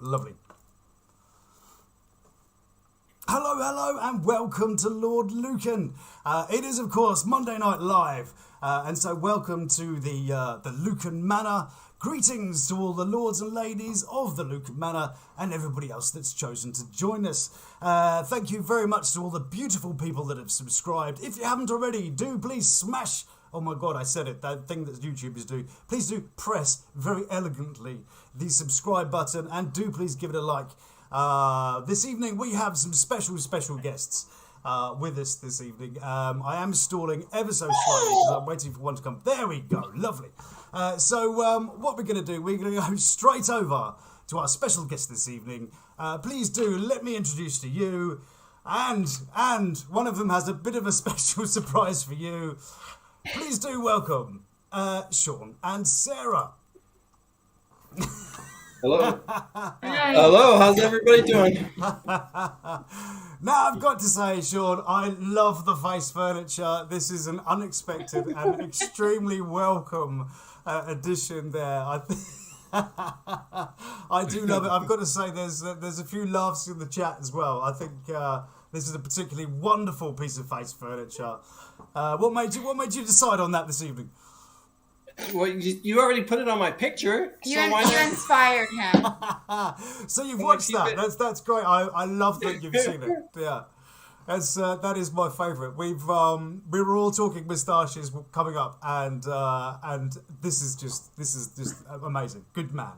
Lovely. Hello, and welcome to Lord Lucan. It is, of course, Monday Night Live, and so welcome to the Lucan Manor. Greetings to all the lords and ladies of the Lucan Manor and everybody else that's chosen to join us. Thank you very much to all the beautiful people that have subscribed. If you haven't already, do please smash... Oh my God, I said it, that thing that YouTubers do. Please do press very elegantly the subscribe button and do please give it a like. This evening we have some special guests with us this evening. I am stalling ever so slightly because I'm waiting for one to come. There we go, lovely. So what we're going to do, we're going to go straight over to our special guest this evening. Please do let me introduce to you, and one of them has a bit of a special surprise for you. Please do welcome Shawn and Sara. Hello. Hello, how's everybody doing? Now, I've got to say, Shawn, I love the face furniture. This is an unexpected and extremely welcome addition there. I do love it. I've got to say, there's a few laughs in the chat as well. I think this is a particularly wonderful piece of face furniture. What made you decide on that this evening? Well, you already put it on my picture. You inspired him. So you've watched that. That's great. I love that you've seen it. Yeah. That is my favourite. We were all talking moustaches coming up, and this is just amazing. Good man.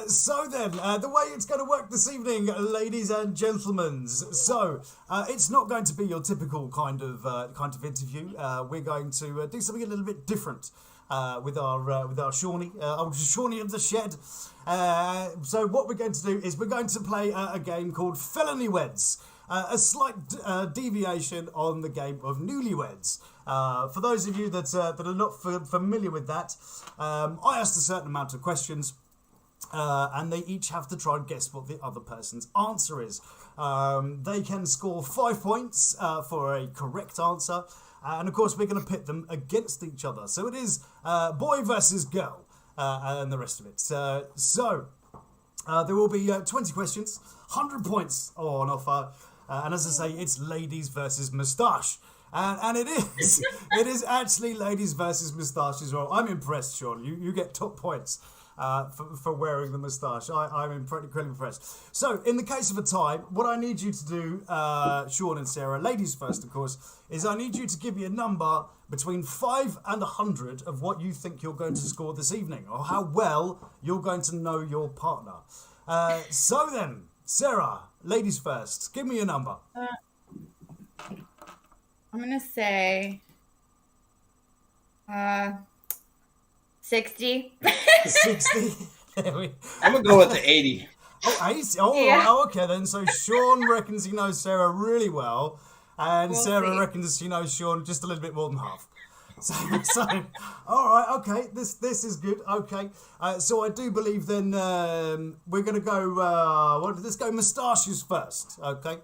So then, the way it's going to work this evening, ladies and gentlemen. So it's not going to be your typical kind of interview. We're going to do something a little bit different with our Shawnee, old Shawnee of the Shed. So what we're going to do is we're going to play a game called Felony Weds, a slight deviation on the game of Newlyweds. For those of you that are not familiar with that, I asked a certain amount of questions, and they each have to try and guess what the other person's answer is. They can score 5 points for a correct answer. And of course, we're going to pit them against each other. So it is boy versus girl and the rest of it. So there will be 20 questions, 100 points on offer. And as I say, it's ladies versus moustache. And it is. It is actually ladies versus moustache as well. I'm impressed, Shawn. You get top points for wearing the moustache. I'm incredibly impressed. So, in the case of a tie, what I need you to do, Shawn and Sara, ladies first, of course, is I need you to give me a number between 5 and 100 of what you think you're going to score this evening, or how well you're going to know your partner. So then, Sara, ladies first, give me a number. I'm going to say 60. 60. I'm going to go with the 80. Oh, 80. Oh, yeah. Oh, okay then. So Shawn reckons he knows Sara really well, and we'll Sara see. Reckons she knows Shawn just a little bit more than half. So all right, okay, this is good. Okay, so I do believe then we're going to go. Let's go moustaches first. Okay,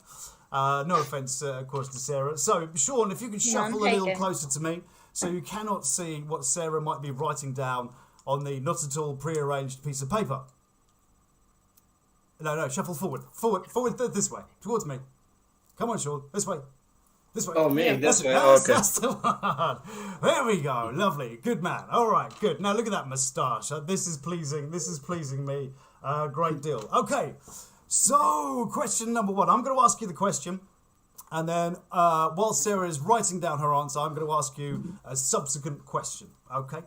no offense, of course, to Sara. So Shawn, if you could shuffle a little closer to me, so you cannot see what Sara might be writing down on the not at all prearranged piece of paper. No, shuffle forward, this way, towards me. Come on, Shawn, this way. This way. Oh, me, yeah, this way. Okay. That's the one. There we go. Lovely. Good man. All right, good. Now look at that moustache. This is pleasing. This is pleasing me a great deal. Okay, so question number 1. I'm going to ask you the question, and then while Sara is writing down her answer, I'm going to ask you a subsequent question. Okay.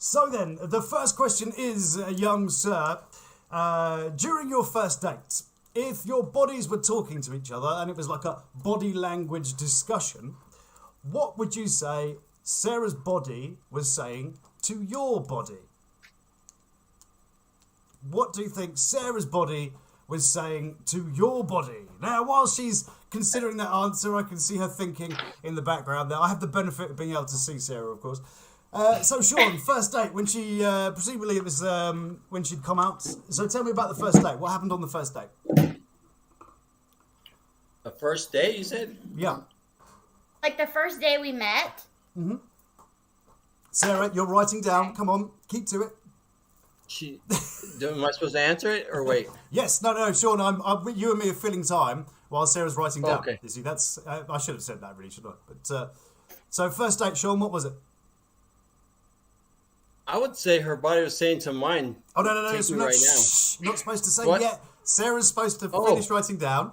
So then, the first question is, young sir, during your first date, if your bodies were talking to each other and it was like a body language discussion, what would you say Sara's body was saying to your body? What do you think Sara's body was saying to your body? Now, while she's considering that answer, I can see her thinking in the background there. I have the benefit of being able to see Sara, of course. So Shawn, first date, when she, presumably it was when she'd come out. So tell me about the first date. What happened on the first date? The first date, you said? Yeah. Like the first day we met? Mm-hmm. Sara, you're writing down. Come on, keep to it. Am I supposed to answer it or wait? Yes, no, Sean. You and me are filling time while Sarah's writing down. Okay. You see, that's I should have said that, really, shouldn't I? But so first date, Sean. What was it? I would say her body was saying to mine. Oh no! Take me Not, right shh, not supposed to say What? yet. Sarah's supposed to Oh. finish writing down,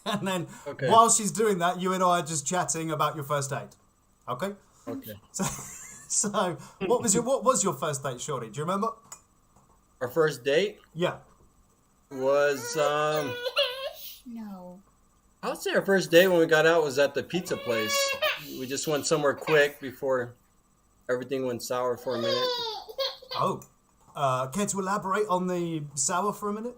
and then Okay. while she's doing that, you and I are just chatting about your first date. Okay. Okay. So what was your first date, Shorty? Do you remember? Our first date Yeah. was No. I would say our first date when we got out was at the pizza place. We just went somewhere quick before everything went sour for a minute. Oh. Care to elaborate on the sour for a minute?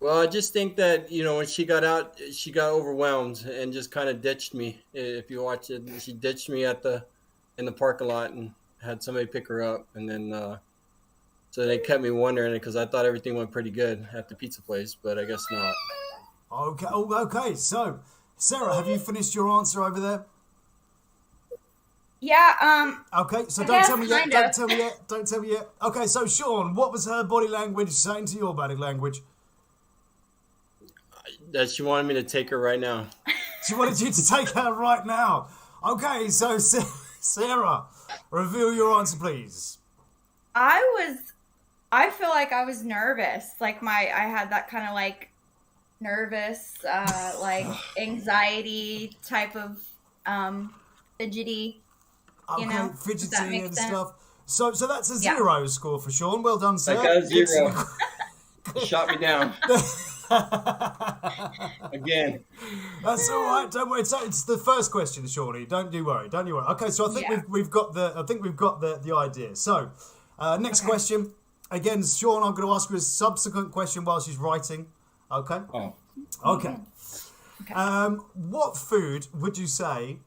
Well, I just think that, when she got out, she got overwhelmed and just kind of ditched me. If you watch it, she ditched me in the parking lot and had somebody pick her up. And then, so they kept me wondering because I thought everything went pretty good at the pizza place, but I guess not. Okay. Oh, okay. So, Sarah, have you finished your answer over there? Yeah. Okay. So I don't guess tell me yet. kind Don't of. tell me yet. Don't tell me yet. Okay. So, Sean, what was her body language saying to your body language? That she wanted me to take her right now. She wanted you to take her right now. Okay. So, Sarah, reveal your answer, please. I feel like I was nervous. Like I had that kind of like nervous, like anxiety type of fidgety. Okay, Does that fidgety make and sense? stuff. So that's a Yeah. 0 score for Sean. Well done, sir. I got a 0. Shot me down. Again. That's all right. Don't worry. It's the first question, Shawnee. Don't you worry. Don't you worry. Okay, so I think Yeah. we've got the idea. So, next question. Again, Sean, I'm going to ask you a subsequent question while she's writing. Okay. Oh. Okay. Okay. What food would you say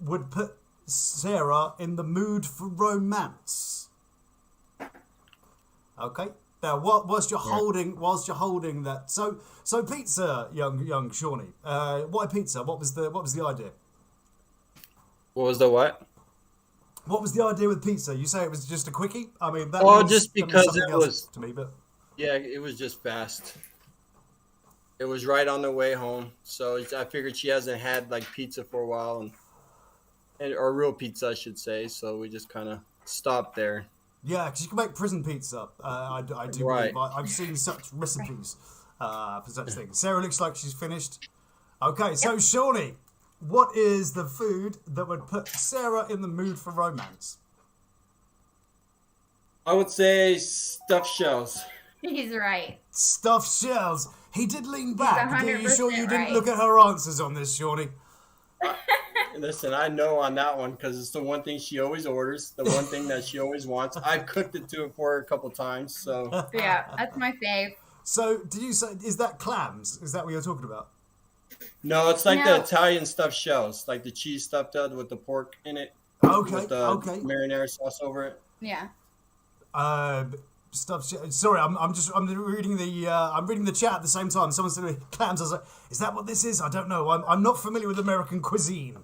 would put Sarah in the mood for romance? Okay. Now, whilst you're holding that, so pizza, young Shawnee. Why pizza? What was the idea? What was the what? What was the idea with pizza? You say it was just a quickie. I mean, Just because something it else was to me, but Yeah, it was just fast. It was right on the way home, so I figured she hasn't had like pizza for a while, or real pizza, I should say. So we just kind of stopped there. yeah, because you can make prison pizza. I do Right. believe. I've seen such recipes for such things. Sarah looks like she's finished. Okay, so Shawnee, what is the food that would put Sarah in the mood for romance? I would say stuffed shells. He's right. Stuffed shells. He did lean back. Are you sure you 100% didn't right. look at her answers on this, Shawnee? Listen, I know on that one because it's the one thing she always orders, the one thing that she always wants. I've cooked it to her a couple times, so Yeah, that's my fave. So, did you say, is that clams? Is that what you're talking about? no, it's like No. the Italian stuffed shells, like the cheese stuffed out with the pork in it, Okay, with the okay. marinara sauce over it. Yeah. Sorry, I'm reading the chat at the same time. Someone said clams. I was like, is that what this is? I don't know. I'm not familiar with American cuisine.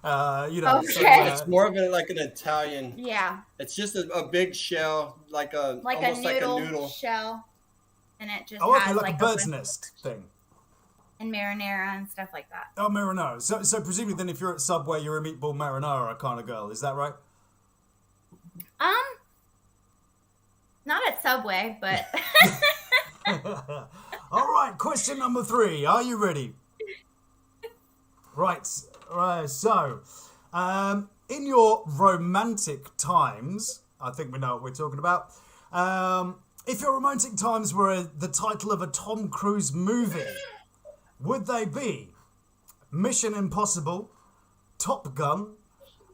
Okay. It's more of like an Italian. Yeah. It's just a big shell, like a Like almost a noodle, like a noodle. shell. And it just oh, okay, has like a bird's bunch- nest thing. and marinara and stuff like that. Oh, marinara. So presumably then, if you're at Subway, you're a meatball marinara kind of girl. Is that right? Not at Subway, but All right. Question number 3. Are you ready? Right. So, in your romantic times, I think we know what we're talking about. If your romantic times were the title of a Tom Cruise movie, would they be Mission Impossible, Top Gun,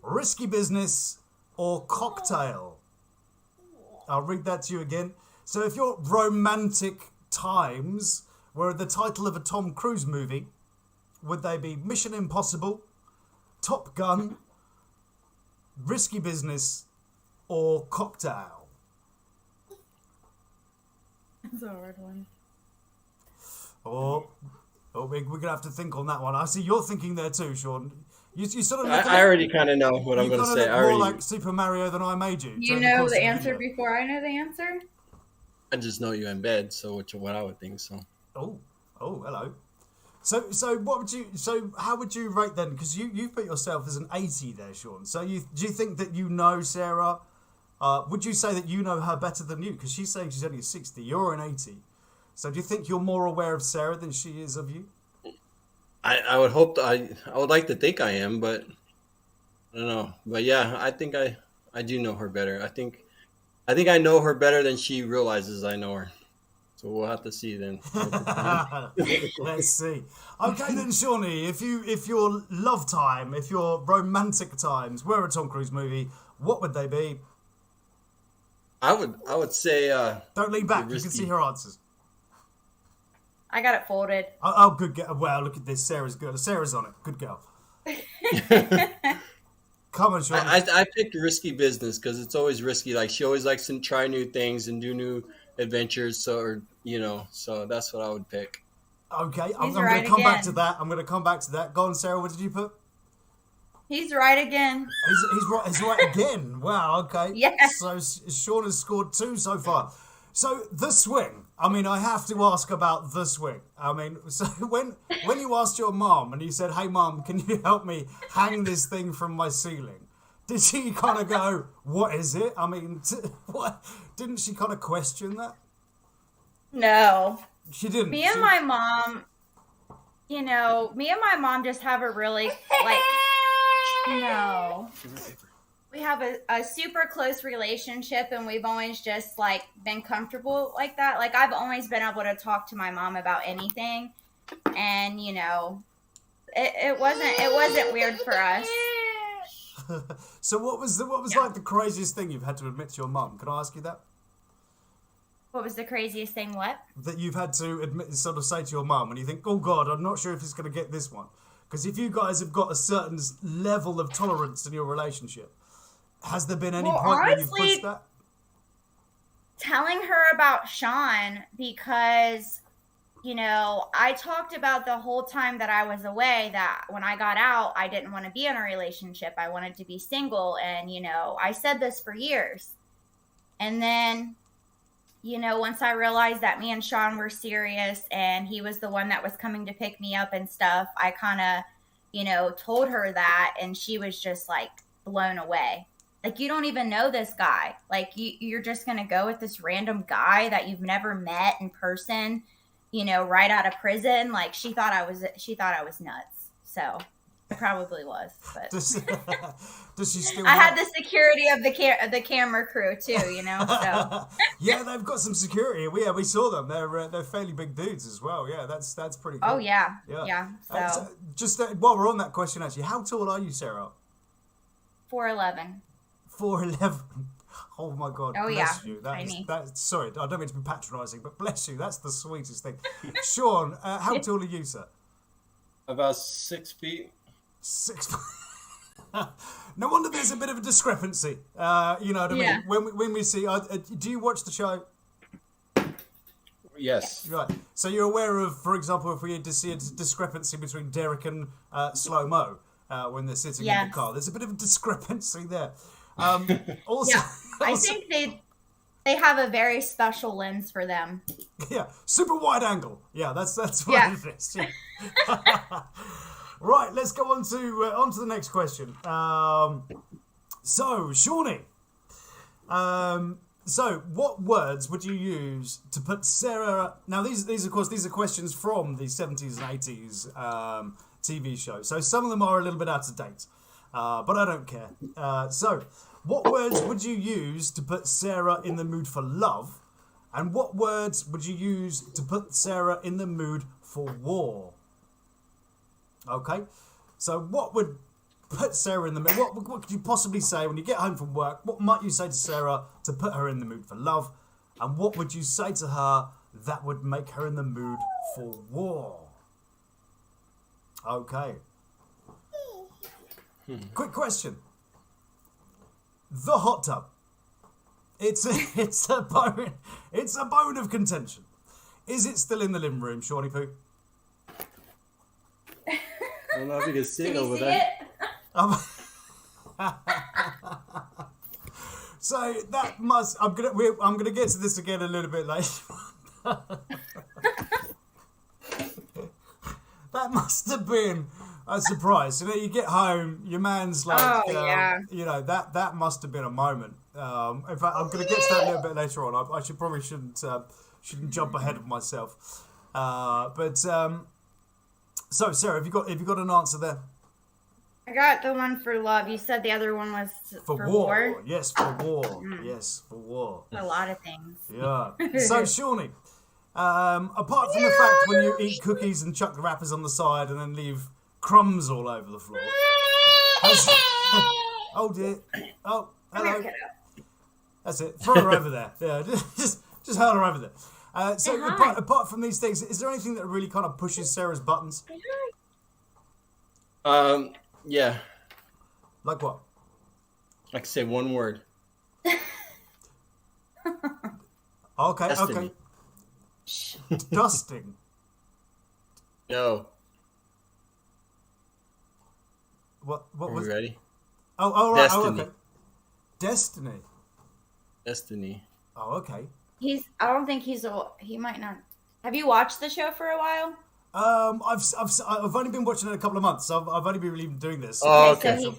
Risky Business, or Cocktail? I'll read that to you again. So if your romantic times were the title of a Tom Cruise movie, would they be Mission Impossible, Top Gun, Risky Business, or Cocktail? that's a hard one. We're going to have to think on that one. I see you're thinking there too, Sean. You sort of I already kind of know what I'm going to say. Look I more already. like Super Mario than I made you. You during know course the of answer video. before I know the answer? I just know you in bed, so which what I would think. So. Oh, hello. So what would you? So how would you rate then? Because you put yourself as an 80 there, Shawn. So do you think that you know Sarah? Would you say that you know her better than you? Because she's saying she's only a 60. You're an 80. So do you think you're more aware of Sarah than she is of you? I would hope I would like to think I am, but I don't know. But yeah, I think I do know her better. I think I know her better than she realizes I know her. So we'll have to see then. Let's see. Okay then, Shawnee, if your love time, if your romantic times were a Tom Cruise movie, what would they be? I would say Don't lean back. You can see her answers. I got it folded. Oh, good girl. Wow, look at this. Sarah's good. Sarah's on it. Good girl. Come on, Shawnee. I picked risky business because it's always risky. Like she always likes to try new things and do new adventures. So so that's what I would pick. Okay, I'm He's going right to come back again. to that. I'm going to come back to that. Go on, Sarah. What did you put? He's right again. He's right. He's right again. Wow. Okay. Yes. So Shawn has scored 2 so far. So the swing. I mean, I have to ask about the swing. I mean, so when you asked your mom and you said, "Hey, mom, can you help me hang this thing from my ceiling?" Did she kind of go, "What is it?" I mean, what? Didn't she kind of question that? No. She didn't. Me and my mom, me and my mom just have a really, no. We have a super close relationship, and we've always just, been comfortable like that. Like, I've always been able to talk to my mom about anything, and, it wasn't weird for us. So what was like the craziest thing you've had to admit to your mum? Can I ask you that? What was the craziest thing? What? That you've had to sort of say to your mum when you think, "Oh God, I'm not sure if he's going to get this one." Because if you guys have got a certain level of tolerance in your relationship, has there been any point where you've pushed that? Telling her about Shawn, because, I talked about the whole time that I was away that when I got out, I didn't want to be in a relationship. I wanted to be single. And, I said this for years. And then, once I realized that me and Shawn were serious and he was the one that was coming to pick me up and stuff, I kind of, told her that, and she was just blown away. Like, you don't even know this guy. Like, you're just going to go with this random guy that you've never met in person, right out of prison. Like, she thought I was nuts. So it probably was, but does she still I had the security of the camera crew too, so. Yeah, they've got some security. We saw them. They're fairly big dudes as well. Yeah, that's pretty cool. Oh yeah. So just while we're on that question, actually, how tall are you, Sarah? 4'11". 4'11". Oh my God! Oh bless yeah. you. That's sorry. I don't mean to be patronising, but bless you. That's the sweetest thing. Shawn, how tall are you, sir? About 6 feet. 6. No wonder there's a bit of a discrepancy. You know what I mean? When we see, do you watch the show? Yes. Right. So you're aware of, for example, if we had to see a discrepancy between Derek and Slow Mo when they're sitting in the car, there's a bit of a discrepancy there. Also, I think they have a very special lens for them. Yeah, super wide angle. Yeah, that's what it is. Yeah. Right, let's go on to the next question. So, Shawnee, so what words would you use to put Sarah? Now, these are questions from the 70s and 80s TV show. So some of them are a little bit out of date, but I don't care. So, what words would you use to put Sarah in the mood for love? And what words would you use to put Sarah in the mood for war? Okay, so what would put Sarah in the mood? What could you possibly say when you get home from work? What might you say to Sarah to put her in the mood for love? And what would you say to her that would make her in the mood for war? Okay. Quick question. The hot tub. It's a bone of contention. Is it still in the living room, Shawnee Poo? I don't know if you can see it Can you over see there. it? So that must. I'm gonna get to this again a little bit later. That must have been a surprise. You know, you get home, your man's like, you know, that must have been a moment. In fact, I'm gonna get to that a little bit later on. I shouldn't jump ahead of myself. So Sarah, have you got an answer there? I got the one for love. You said the other one was for war. Yes, for war. Yes, for war. A lot of things. Yeah. So Shawnee, apart from the fact when you eat cookies and chuck the wrappers on the side and then leave crumbs all over the floor. Oh dear. Oh, hello. That's it. Throw her over there. Yeah, just hurl her over there. So apart from these things, is there anything that really kind of pushes Sarah's buttons? Yeah. Like what? I can say one word. Okay, Destiny. okay. Dusting. No. What Are was we ready? Oh, right. Destiny. Oh, okay. Destiny. Destiny. Oh, okay. I don't think he might not. Have you watched the show for a while? I've only been watching it a couple of months. So I've only been really doing this. Oh, okay. So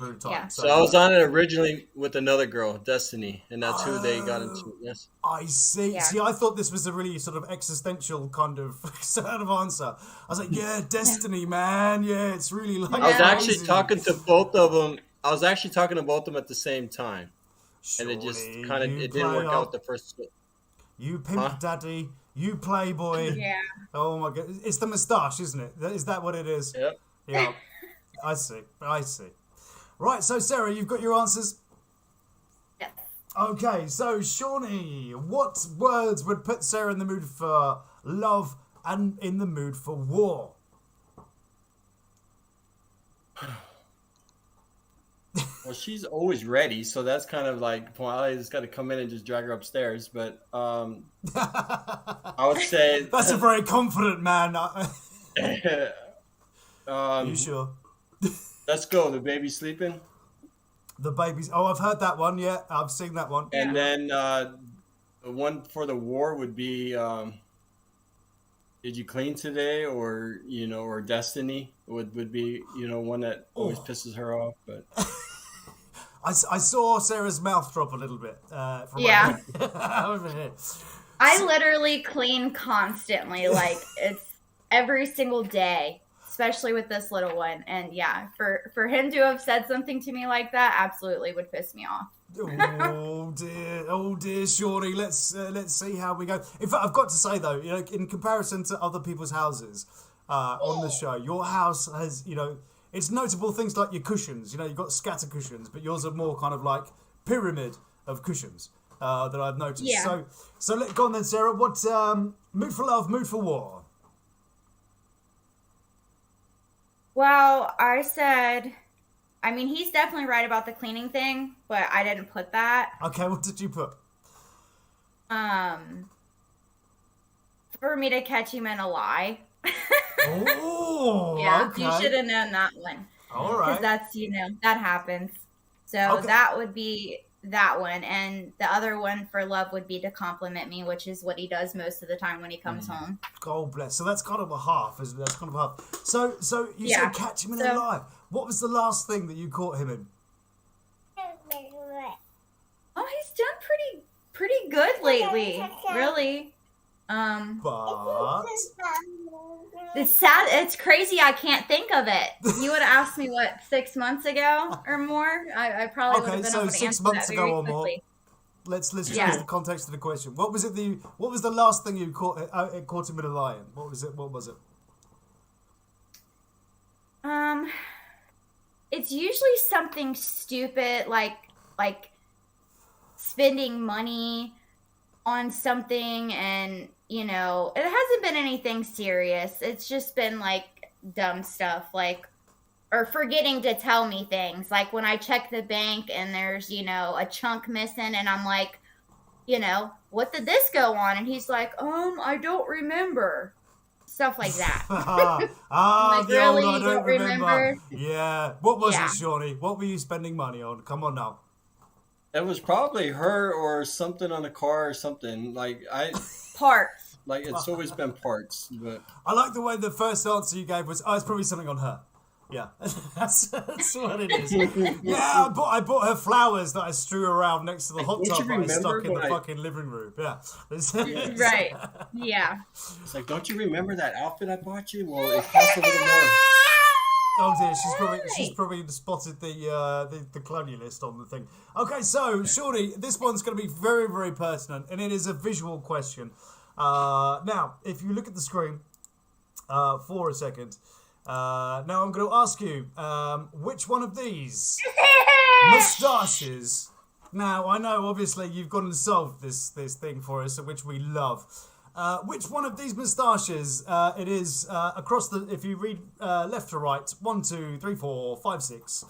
So I was on it originally with another girl, Destiny, and that's who they got into. Yes. I see. Yeah. See, I thought this was a really sort of existential kind of sort of answer. I was like, yeah, Destiny, man. Yeah, it's really like. I was actually crazy. talking to both of them. I was actually talking to both of them at the same time, and it just Surely kind of you didn't work play out up. the first. You pimp daddy, you playboy. Yeah. Oh my god, it's the moustache, isn't it? Is that what it is? Yep. Yeah. I see. Right, so Sarah, you've got your answers. Yes. Okay, so Shawnee, what words would put Sarah in the mood for love and in the mood for war? Well, she's always ready, so that's kind of like, well, I just got to come in and just drag her upstairs. But I would say That's a very confident man. you sure? Let's go. The baby's sleeping, The babies. Oh, I've heard that one. Yeah, I've seen that one. and then the one for the war would be, did you clean today, or or Destiny would be one that always pisses her off, but. I saw Sarah's mouth drop a little bit. From Yeah. over here. I literally clean constantly, like it's every single day, especially with this little one. And yeah, for him to have said something to me like that absolutely would piss me off. Oh dear, Shawnee. Let's see how we go. In fact, I've got to say though, in comparison to other people's houses on the show, your house has, it's notable things like your cushions. You've got scatter cushions, but yours are more kind of like pyramid of cushions that I've noticed. Yeah. So let go on then, Sarah. What mood for love, mood for war? Well, I said, I mean, he's definitely right about the cleaning thing, but I didn't put that. Okay, what did you put? For me to catch him in a lie. Oh, Yeah, okay. you should have known that one. All right. Because that's, that happens. So Okay. that would be that one. And the other one for love would be to compliment me, which is what he does most of the time when he comes home. God bless. So that's kind of a half, isn't it? That's kind of a half. So you Yeah. said catch him in a lie. What was the last thing that you caught him in? Oh, he's done pretty good lately. Really. But It's sad. It's crazy. I can't think of it. You would have asked me, 6 months ago or more? I probably would have been so able to 6 answer months that ago very or more. quickly. let's change Yeah. the context of the question. What was the last thing you caught him in a lie in? What was it? It's usually something stupid like spending money on something, and it hasn't been anything serious. It's just been like dumb stuff, like, or forgetting to tell me things, like when I check the bank and there's a chunk missing, and I'm like, what did this go on? And he's like, I don't remember. Stuff like that. Like, the old really? I You don't don't remember. remember? Yeah. What was Yeah. it, Shawnee? What were you spending money on? Come on now. It was probably her or something on the car or something. Parts. Like it's always been parts. But I like the way the first answer you gave was, "Oh, it's probably something on her." Yeah, that's what it is. Yeah, I bought her flowers that I strew around next to the hot Don't tub you that I stuck in the remember fucking living room. Yeah, Right. Yeah. it's like, don't you remember that outfit I bought you? Well, it cost a little more. Oh dear, she's probably spotted the colonialist on the thing. Okay, so Shorty, this one's going to be very, very pertinent, and it is a visual question. Now, if you look at the screen for a second, now I'm going to ask you which one of these moustaches. Now, I know obviously you've gone and solved this thing for us, which we love. Which one of these moustaches it is across the, if you read left to right, 1, 2, 3, 4, 5, 6,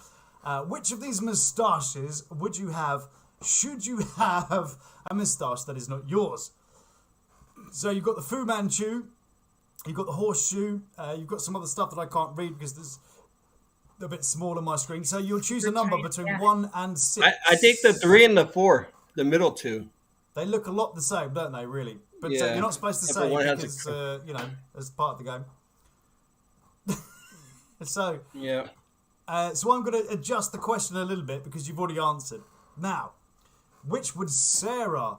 which of these moustaches would you have, should you have a moustache that is not yours? So you've got the Fu Manchu, you've got the horseshoe, you've got some other stuff that I can't read because there's a bit small on my screen. So you'll choose a number between 1 and 6. I think the 3 and the 4, the middle two. They look a lot the same, don't they, really? But Yeah. you're not supposed to say because, as part of the game. So, Yeah. so I'm going to adjust the question a little bit because you've already answered. Now, which would Sarah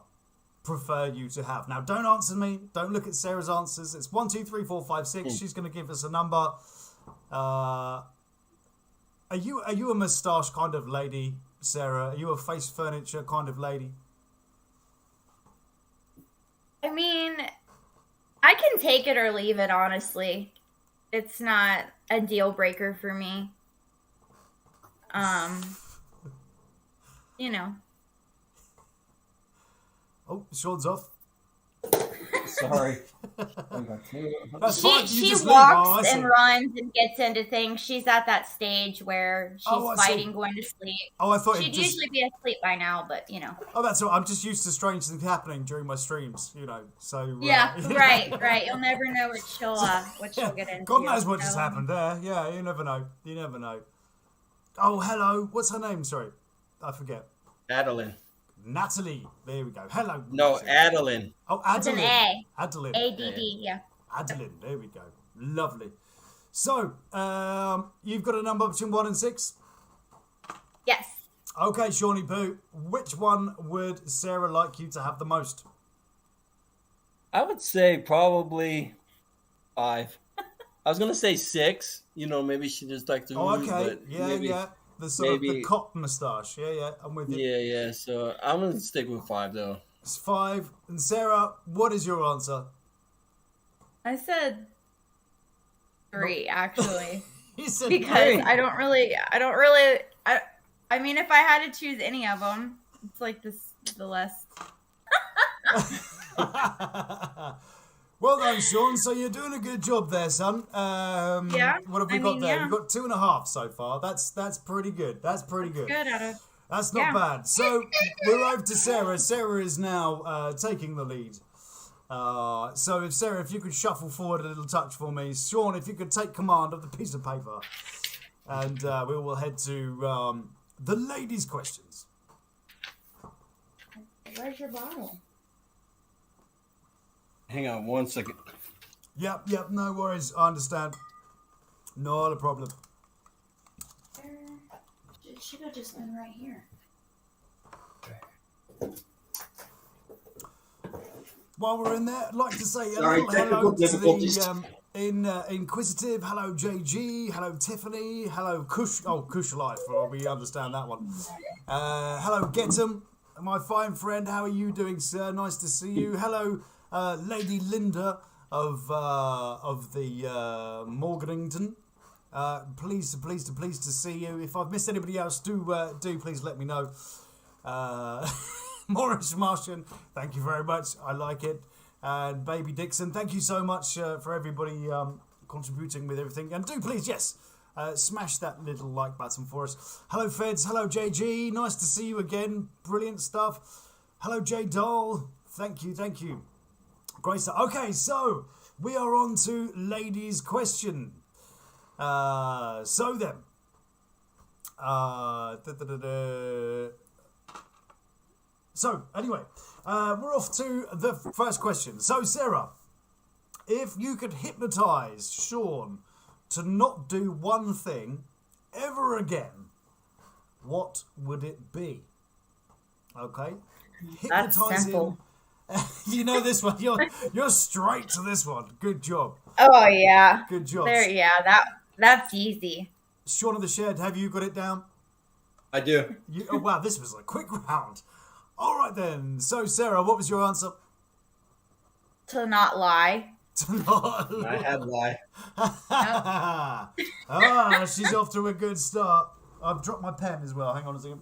prefer you to have? Now, don't answer me. Don't look at Sarah's answers. It's 1, 2, 3, 4, 5, 6. She's going to give us a number. Are you a moustache kind of lady, Sarah? Are you a face furniture kind of lady? I mean, I can take it or leave it, honestly. It's not a deal breaker for me. You know. Oh, Sean's off. Sorry. That's fine. You She just leave. Oh, I walks see. and runs and gets into things. She's at that stage where she's Oh, I see. fighting going to sleep. Oh, I thought She'd usually be asleep by now, but you know. Oh, that's all. I'm just used to strange things happening during my streams, So Yeah, right. You'll never know what she'll get into. God knows what just so. happened there. Yeah, you never know. You never know. Oh, hello. What's her name? Sorry, I forget. Adeline. Natalie. There we go. Hello. No, Natalie. Adeline. Oh, It's an Adeline. A. Adeline. ADD, yeah. Adeline. There we go. Lovely. So, you've got a number between 1 and 6. Yes. Okay, Shawnee Poo. Which one would Sarah like you to have the most? I would say probably 5. I was gonna say 6. Maybe she just likes to. Oh, move, okay. but Yeah, maybe, yeah. The sort of the maybe- cop moustache. Yeah. I'm with you. Yeah. So I'm gonna stick with 5 though. It's 5. And Sarah, what is your answer? I said 3, actually. You said Because 3. I don't really I mean, if I had to choose any of them, it's like the less. Well done, Sean. So you're doing a good job there, son. Yeah, What have we I got mean, there? yeah. We've got 2.5 so far. That's pretty good. That's pretty good. Good out of. That's not Yeah. bad. So we're over to Sarah. Sarah is now taking the lead. So if Sarah, if you could shuffle forward a little touch for me. Sean, if you could take command of the piece of paper. And we will head to the ladies' questions. Where's your bottle? Hang on 1 second. Yep, no worries. I understand. Not a problem. It should have just been right here. While we're in there, I'd like to say Sorry, hello technical to difficulties. the Inquisitive. Hello, JG. Hello, Tiffany. Hello, Kush. Oh, Kush Life. Well, we understand that one. Hello, Getum. My fine friend. How are you doing, sir? Nice to see you. Hello, Lady Linda of the Morganington. Pleased to see you. If I've missed anybody else, do please let me know. Morris Martian, thank you very much. I like it. And Baby Dixon, thank you so much for everybody contributing with everything. And do please, yes, smash that little like button for us. Hello, Feds. Hello, JG. Nice to see you again. Brilliant stuff. Hello, J Doll. Thank you. Great stuff. Okay, so we are on to ladies' question. So then, So, anyway, we're off to the first question. So, Sarah, if you could hypnotise Shawn to not do one thing ever again, what would it be? Okay? That's Hypnotise simple. him. You know this one. You're straight to this one. Good job. Oh yeah. Good job. That's easy. Shawn of the Shed, have you got it down? I do. Oh, wow, this was a quick round. All right, then. So, Sarah, what was your answer? To not lie. I had lie. She's off to a good start. I've dropped my pen as well. Hang on a second.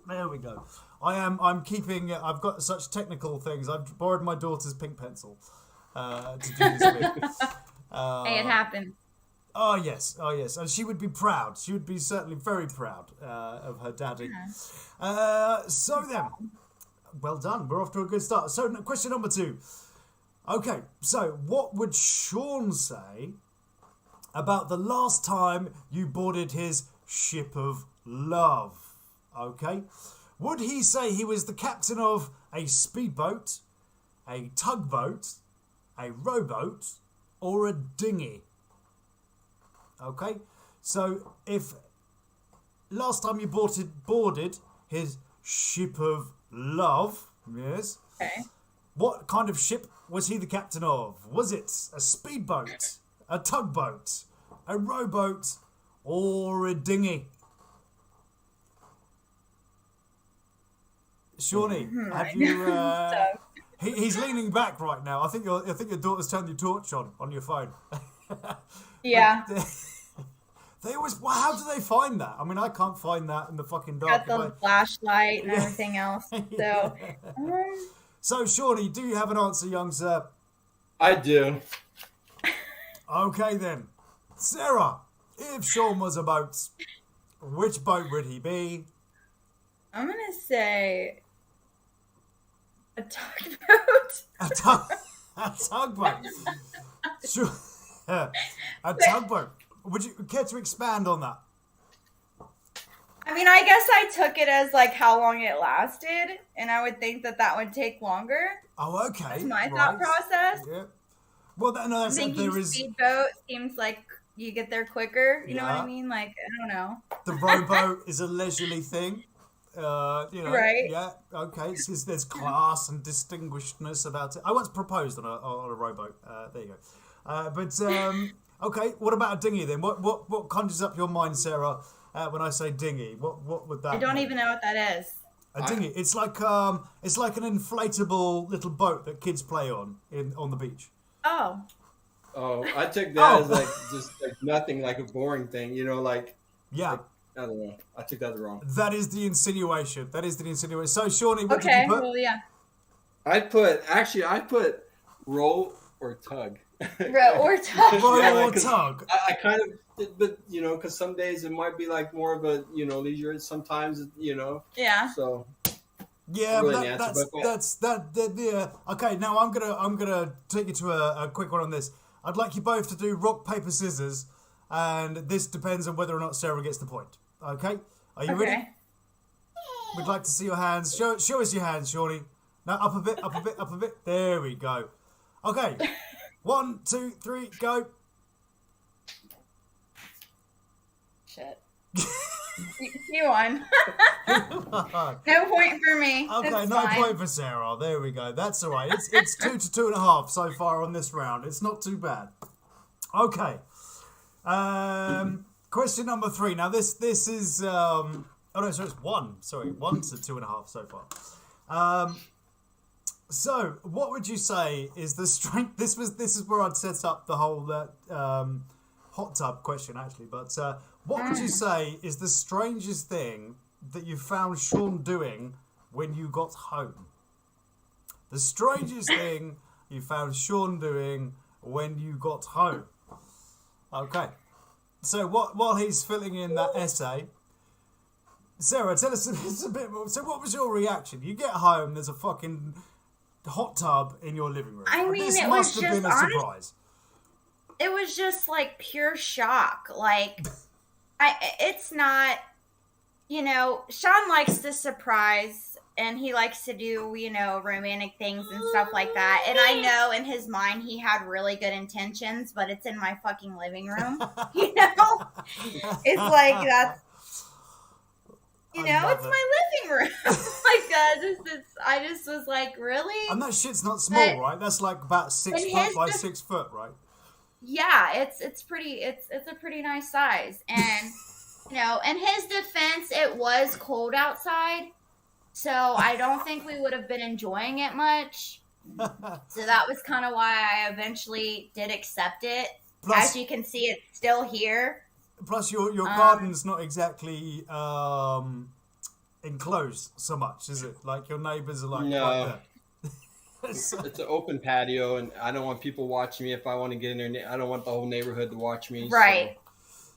There we go. I've got such technical things. I've borrowed my daughter's pink pencil to do this with. Hey, it happened. Oh, yes. And she would be proud. She would be certainly very proud of her daddy. So then, well done. We're off to a good start. So, question number 2. Okay, so what would Shawn say about the last time you boarded his ship of love? Okay, would he say he was the captain of a speedboat, a tugboat, a rowboat, or a dinghy? Okay, so if last time you boarded his ship of love, yes, Okay. what kind of ship was he the captain of? Was it a speedboat, a tugboat, a rowboat, or a dinghy? Shawnee, have you? He's leaning back right now. I think your daughter's turned your torch on your phone. Yeah. They always. Well, how do they find that? I mean, I can't find that in the fucking dark. Got the flashlight and everything else. So. So, Shawnee, do you have an answer, young sir? I do. Okay, then. Sarah, if Shawn was a boat, which boat would he be? I'm gonna say a tugboat. A tugboat. Sure. A tugboat. Would you care to expand on that? I mean, I guess I took it as like how long it lasted, and I would think that would take longer. Oh, okay. That's my thought process. Yeah. Well, that's Thinking there is speedboat seems like you get there quicker. You know what I mean? Like, I don't know. the rowboat is a leisurely thing. You know, Right. Yeah. Okay. There's class and distinguishedness about it. I once proposed on a rowboat. There you go. But okay. What about a dinghy then? What conjures up your mind, Sarah? When I say dinghy, what would that? I don't mean? even know what that is. A dinghy. It's like an inflatable little boat that kids play on the beach. Oh. Oh, I took that as like just like nothing, like a boring thing, you know, like. Yeah. Like, I don't know. I took that wrong. That is the insinuation. So, Shawnee, what did you put? Well, yeah. I put roll or tug. Row or tug. Roll Yeah, or like, tug. I kind of did, but you know, because some days it might be like more of a leisure. Sometimes Yeah. So Yeah, really but answer, yeah. Okay, now I'm gonna take you to a quick one on this. I'd like you both to do rock paper scissors, and this depends on whether or not Sarah gets the point. Okay, are you ready? We'd like to see your hands. Show us your hands, Shawnee. No, up a bit, up a bit, up a bit. There we go. Okay, 1, 2, 3, go. Shit. You won. No point for me. Okay, It's no fine. point for Sarah. There we go. That's all right. It's 2 to 2.5 so far on this round. It's not too bad. Okay. Question number 3. Now this is oh no, so it's 1. Sorry, 1 to 2.5 so far. So what would you say is the strength? This is where I'd set up the whole hot tub question actually. But what would you say is the strangest thing that you found Shawn doing when you got home? The strangest thing you found Shawn doing when you got home. Okay. So while he's filling in that essay, Sarah, tell us a bit more. So what was your reaction? You get home, there's a fucking hot tub in your living room. I mean, this it must was have just been a surprise. It was just like pure shock. Like, it's not, Shawn likes to surprise and he likes to do, you know, romantic things and stuff like that. And I know in his mind he had really good intentions, but it's in my fucking living room. You know? It's like that's, you know, it's my living room. I just was like, really? And that shit's not small, right? That's like about 6 foot by 6 foot, right? Yeah, it's a pretty nice size. And you know, in his defense, it was cold outside, so I don't think we would have been enjoying it much. So that was kind of why I eventually did accept it. Plus, as you can see, it's still here. Plus, your garden's not exactly enclosed so much, is it? Like your neighbours are like right there. It's an open patio, and I don't want people watching me. If I want to get in there, I don't want the whole neighborhood to watch me. Right. So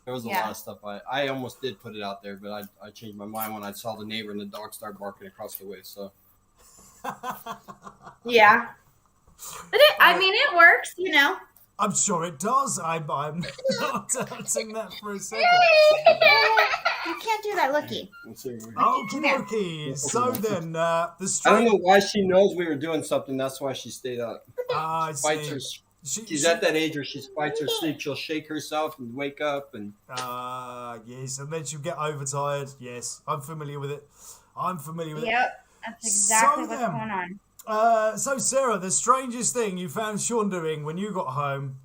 there was a lot of stuff. I almost did put it out there, but I changed my mind when I saw the neighbor and the dog start barking across the way. So. Yeah. But it works, you know. I'm sure it does. I'm not doubting that for a second. You can't do that, looky. Okay. So then, I don't know why she knows we were doing something. That's why she stayed up. I see. She's at that age where she fights her sleep. She'll shake herself and wake up. And yes, and then she'll get overtired. Yes, I'm familiar with it. Yep, that's exactly what's going on. So Sarah, the strangest thing you found Shawn doing when you got home?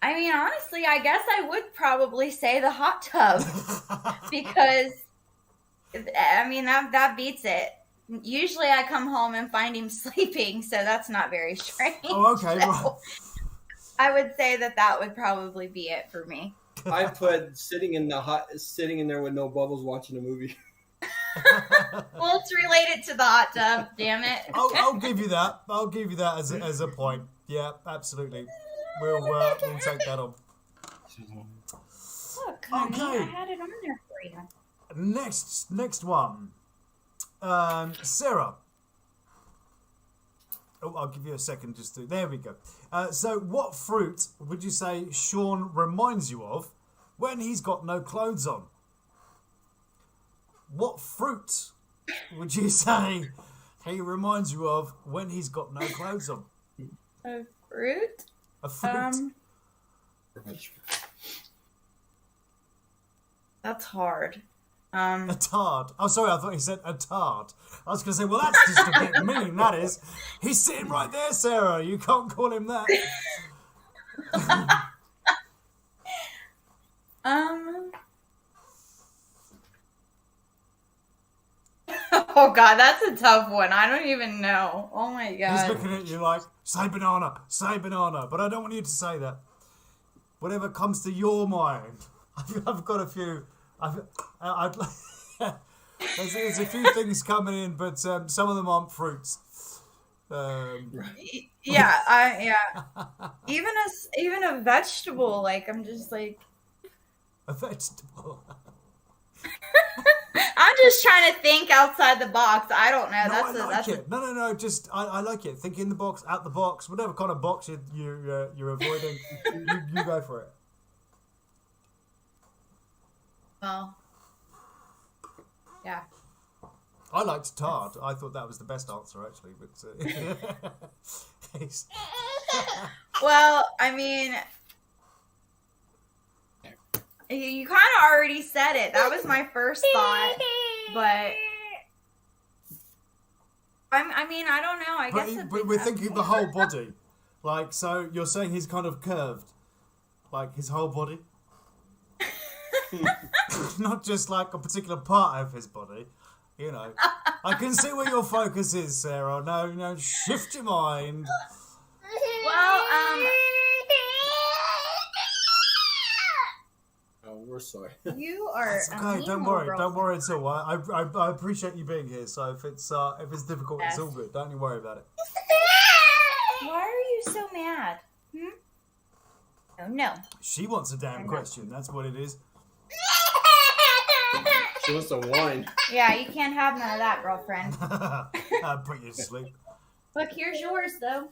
I mean, honestly, I guess I would probably say the hot tub because, I mean, that beats it. Usually I come home and find him sleeping, so that's not very strange. Oh, okay. So I would say that would probably be it for me. I put sitting in there with no bubbles watching a movie. Well, it's related to the hot tub, damn it. I'll give you that. I'll give you that as a point. Yeah, absolutely. We'll take that on. Look, honey, I had it on there for you. Next one. Sarah. Oh, I'll give you a second just to... There we go. So what fruit would you say Shawn reminds you of when he's got no clothes on? What fruit would you say he reminds you of when he's got no clothes on? A fruit? A fruit? That's hard. A tard. Oh, sorry, I thought he said a tard. I was going to say, well, that's just a bit mean, that is. He's sitting right there, Sarah. You can't call him that. Oh, God, that's a tough one. I don't even know. Oh, my God. He's looking at you like, say banana. But I don't want you to say that. Whatever comes to your mind. I've got a few... there's a few things coming in, but some of them aren't fruits. Yeah. Even a vegetable. Like I'm just like a vegetable. I'm just trying to think outside the box. I don't know. No, No. Just I like it. Think in the box, out the box, whatever kind of box you're avoiding. you go for it. Well, yeah. I liked tard. I thought that was the best answer, actually. But well, I mean, you kind of already said it. That was my first thought, but I mean, I don't know. I guess. But we're thinking of the whole body, like so. You're saying he's kind of curved, like his whole body. Not just like a particular part of his body, you know. I can see where your focus is, Sarah. No, shift your mind. Well, Oh, we're sorry. You are. It's okay. Don't worry at all. I appreciate you being here. So if it's difficult, it's all good. Don't you worry about it. Why are you so mad? Oh no. She wants a damn question. That's what it is. She wants to whine. Yeah, you can't have none of that, girlfriend. I'll put you to sleep. Look, here's yours, though.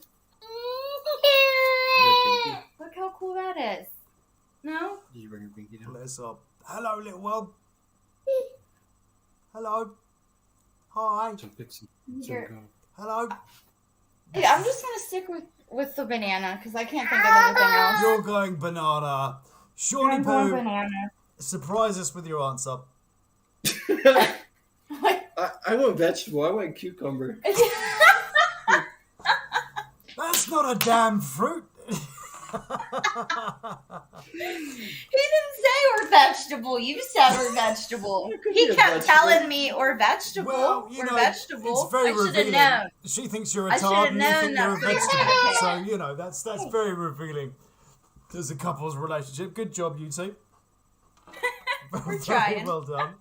Look how cool that is. No? Did you bring your pinky down? Bless up. Hello, little world. Hello. Hi. Hello. Yeah, I'm just gonna stick with the banana because I can't think of anything else. You're going banana. Shawnee I'm going Poo, banana. surprise us with your answer. I went vegetable. I went cucumber. That's not a damn fruit. He didn't say we're vegetable. You said we're vegetable. He kept telling me we're vegetable. Well, you know, vegetable. it's very I should have revealing. known. She thinks you're a I tart and you should've think known you're a that's what vegetable. you So, said. you know, that's very revealing. There's a couple's relationship. Good job, you two. We're Very trying. well done.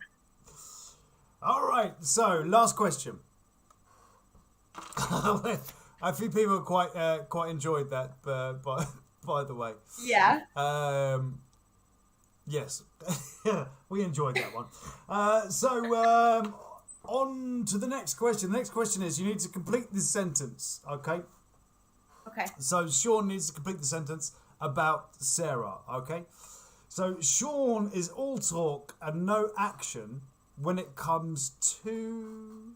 All right, so last question. A few people quite enjoyed that, by the way. Yeah. Yes, we enjoyed that one. On to the next question. The next question is you need to complete this sentence, okay? Okay. So Shawn needs to complete the sentence about Sarah, okay? So Shawn is all talk and no action when it comes to...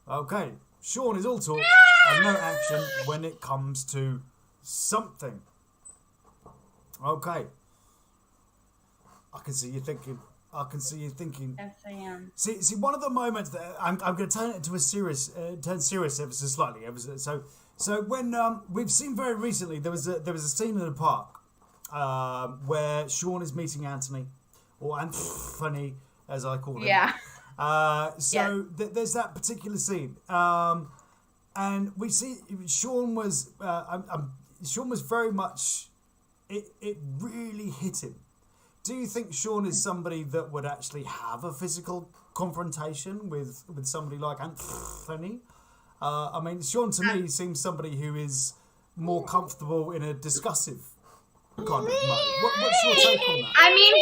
Okay, Shawn is all talk and no action when it comes to something. Okay. I can see you thinking. Yes, I am. See, one of the moments that I'm going to turn it into a serious, turn serious ever so slightly. So when we've seen very recently, there was a scene in the park where Shawn is meeting Anthony, or Anthony as I call him. Yeah. There's that particular scene, and we see Shawn was very much. It really hit him. Do you think Shawn is somebody that would actually have a physical confrontation with somebody like Anthony? I mean, Shawn to me seems somebody who is more comfortable in a discussive kind of mode. What's your take on that? I mean,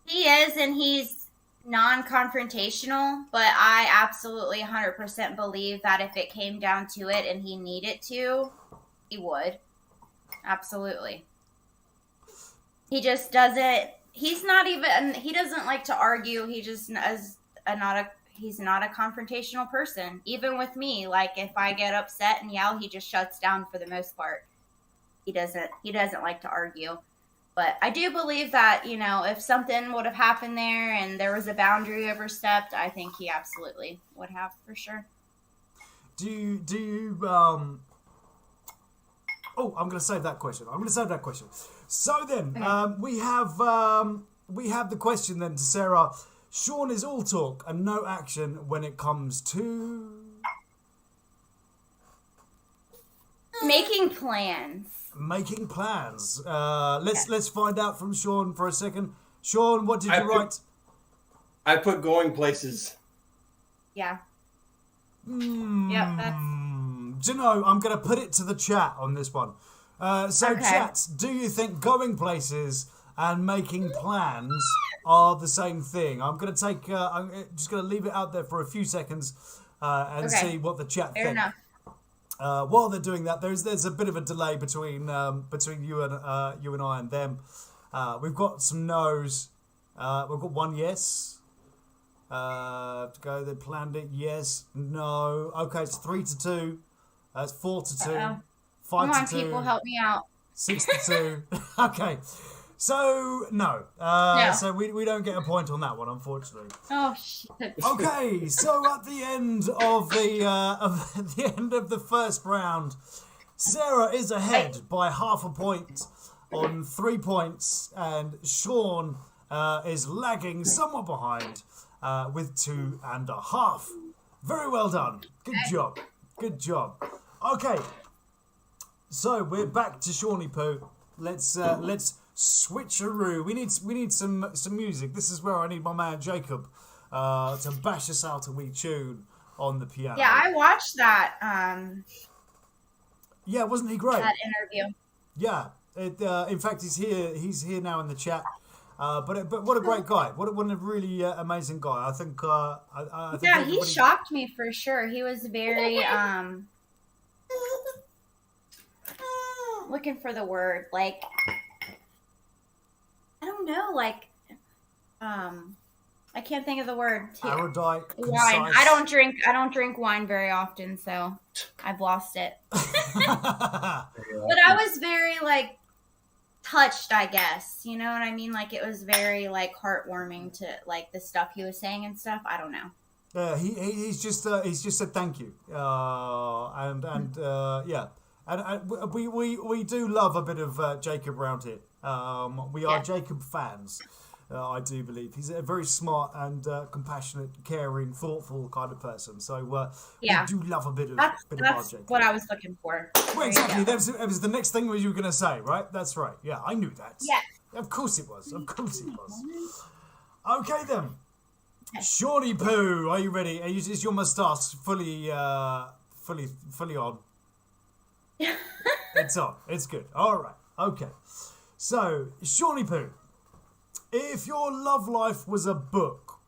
he is, and he's non-confrontational, but I absolutely 100% believe that if it came down to it and he needed to, he would. Absolutely. He just doesn't. He doesn't like to argue. He just he's not a confrontational person. Even with me, like if I get upset and yell, he just shuts down for the most part. He doesn't like to argue. But I do believe that, you know, if something would have happened there and there was a boundary overstepped, I think he absolutely would have for sure. Do you Oh, I'm going to save that question. So then, we have the question then to Sarah. Shawn is all talk and no action when it comes to making plans. Let's find out from Shawn for a second. Shawn, what did you write? I put going places. Yeah. Yep, that's... Do you know, I'm going to put it to the chat on this one. Chat, do you think going places and making plans are the same thing? I'm going to take. I'm just going to leave it out there for a few seconds and see what the chat Fair think. Enough. While they're doing that, there's a bit of a delay between you and I and them. We've got some no's. We've got one yes. To go. They planned it. Yes. No. Okay. It's 3-2. It's 4-2. 5-2. Come on, people, help me out. 6-2. Okay. So no. No. So we don't get a point on that one, unfortunately. Oh shit. Okay. So at the end of the first round, Sarah is ahead by half a point on 3 points, and Shawn is lagging somewhat behind with 2.5. Very well done. Good job. Okay. So we're back to Shawnee Poo. Let's switcheroo. We need some music. This is where I need my man Jacob to bash us out a wee tune on the piano. Yeah, I watched that. Yeah, wasn't he great? That interview. Yeah. In fact, he's here now in the chat. But what a great guy. What a really amazing guy. I think. I think yeah, he shocked me for sure. He was very looking for the word, like know, like, I can't think of the word. Erudite, Wine. concise. I don't drink wine very often, so I've lost it. But I was very like touched, I guess. You know what I mean? Like it was very like heartwarming to like the stuff he was saying and stuff. I don't know. He's just said thank you, yeah, and we do love a bit of Jacob around here. We are Jacob fans. I do believe he's a very smart and compassionate, caring, thoughtful kind of person. So we do love a bit of that's Jacob. what I was looking for. Well, exactly. That was the next thing you were going to say, right? That's right. Yeah, I knew that. Yes. Of course it was. Of course it was. Okay then. Shawnee Poo, are you ready? Is your moustache fully on? It's on. It's good. All right. Okay. So, Shawnee Poo, if your love life was a book,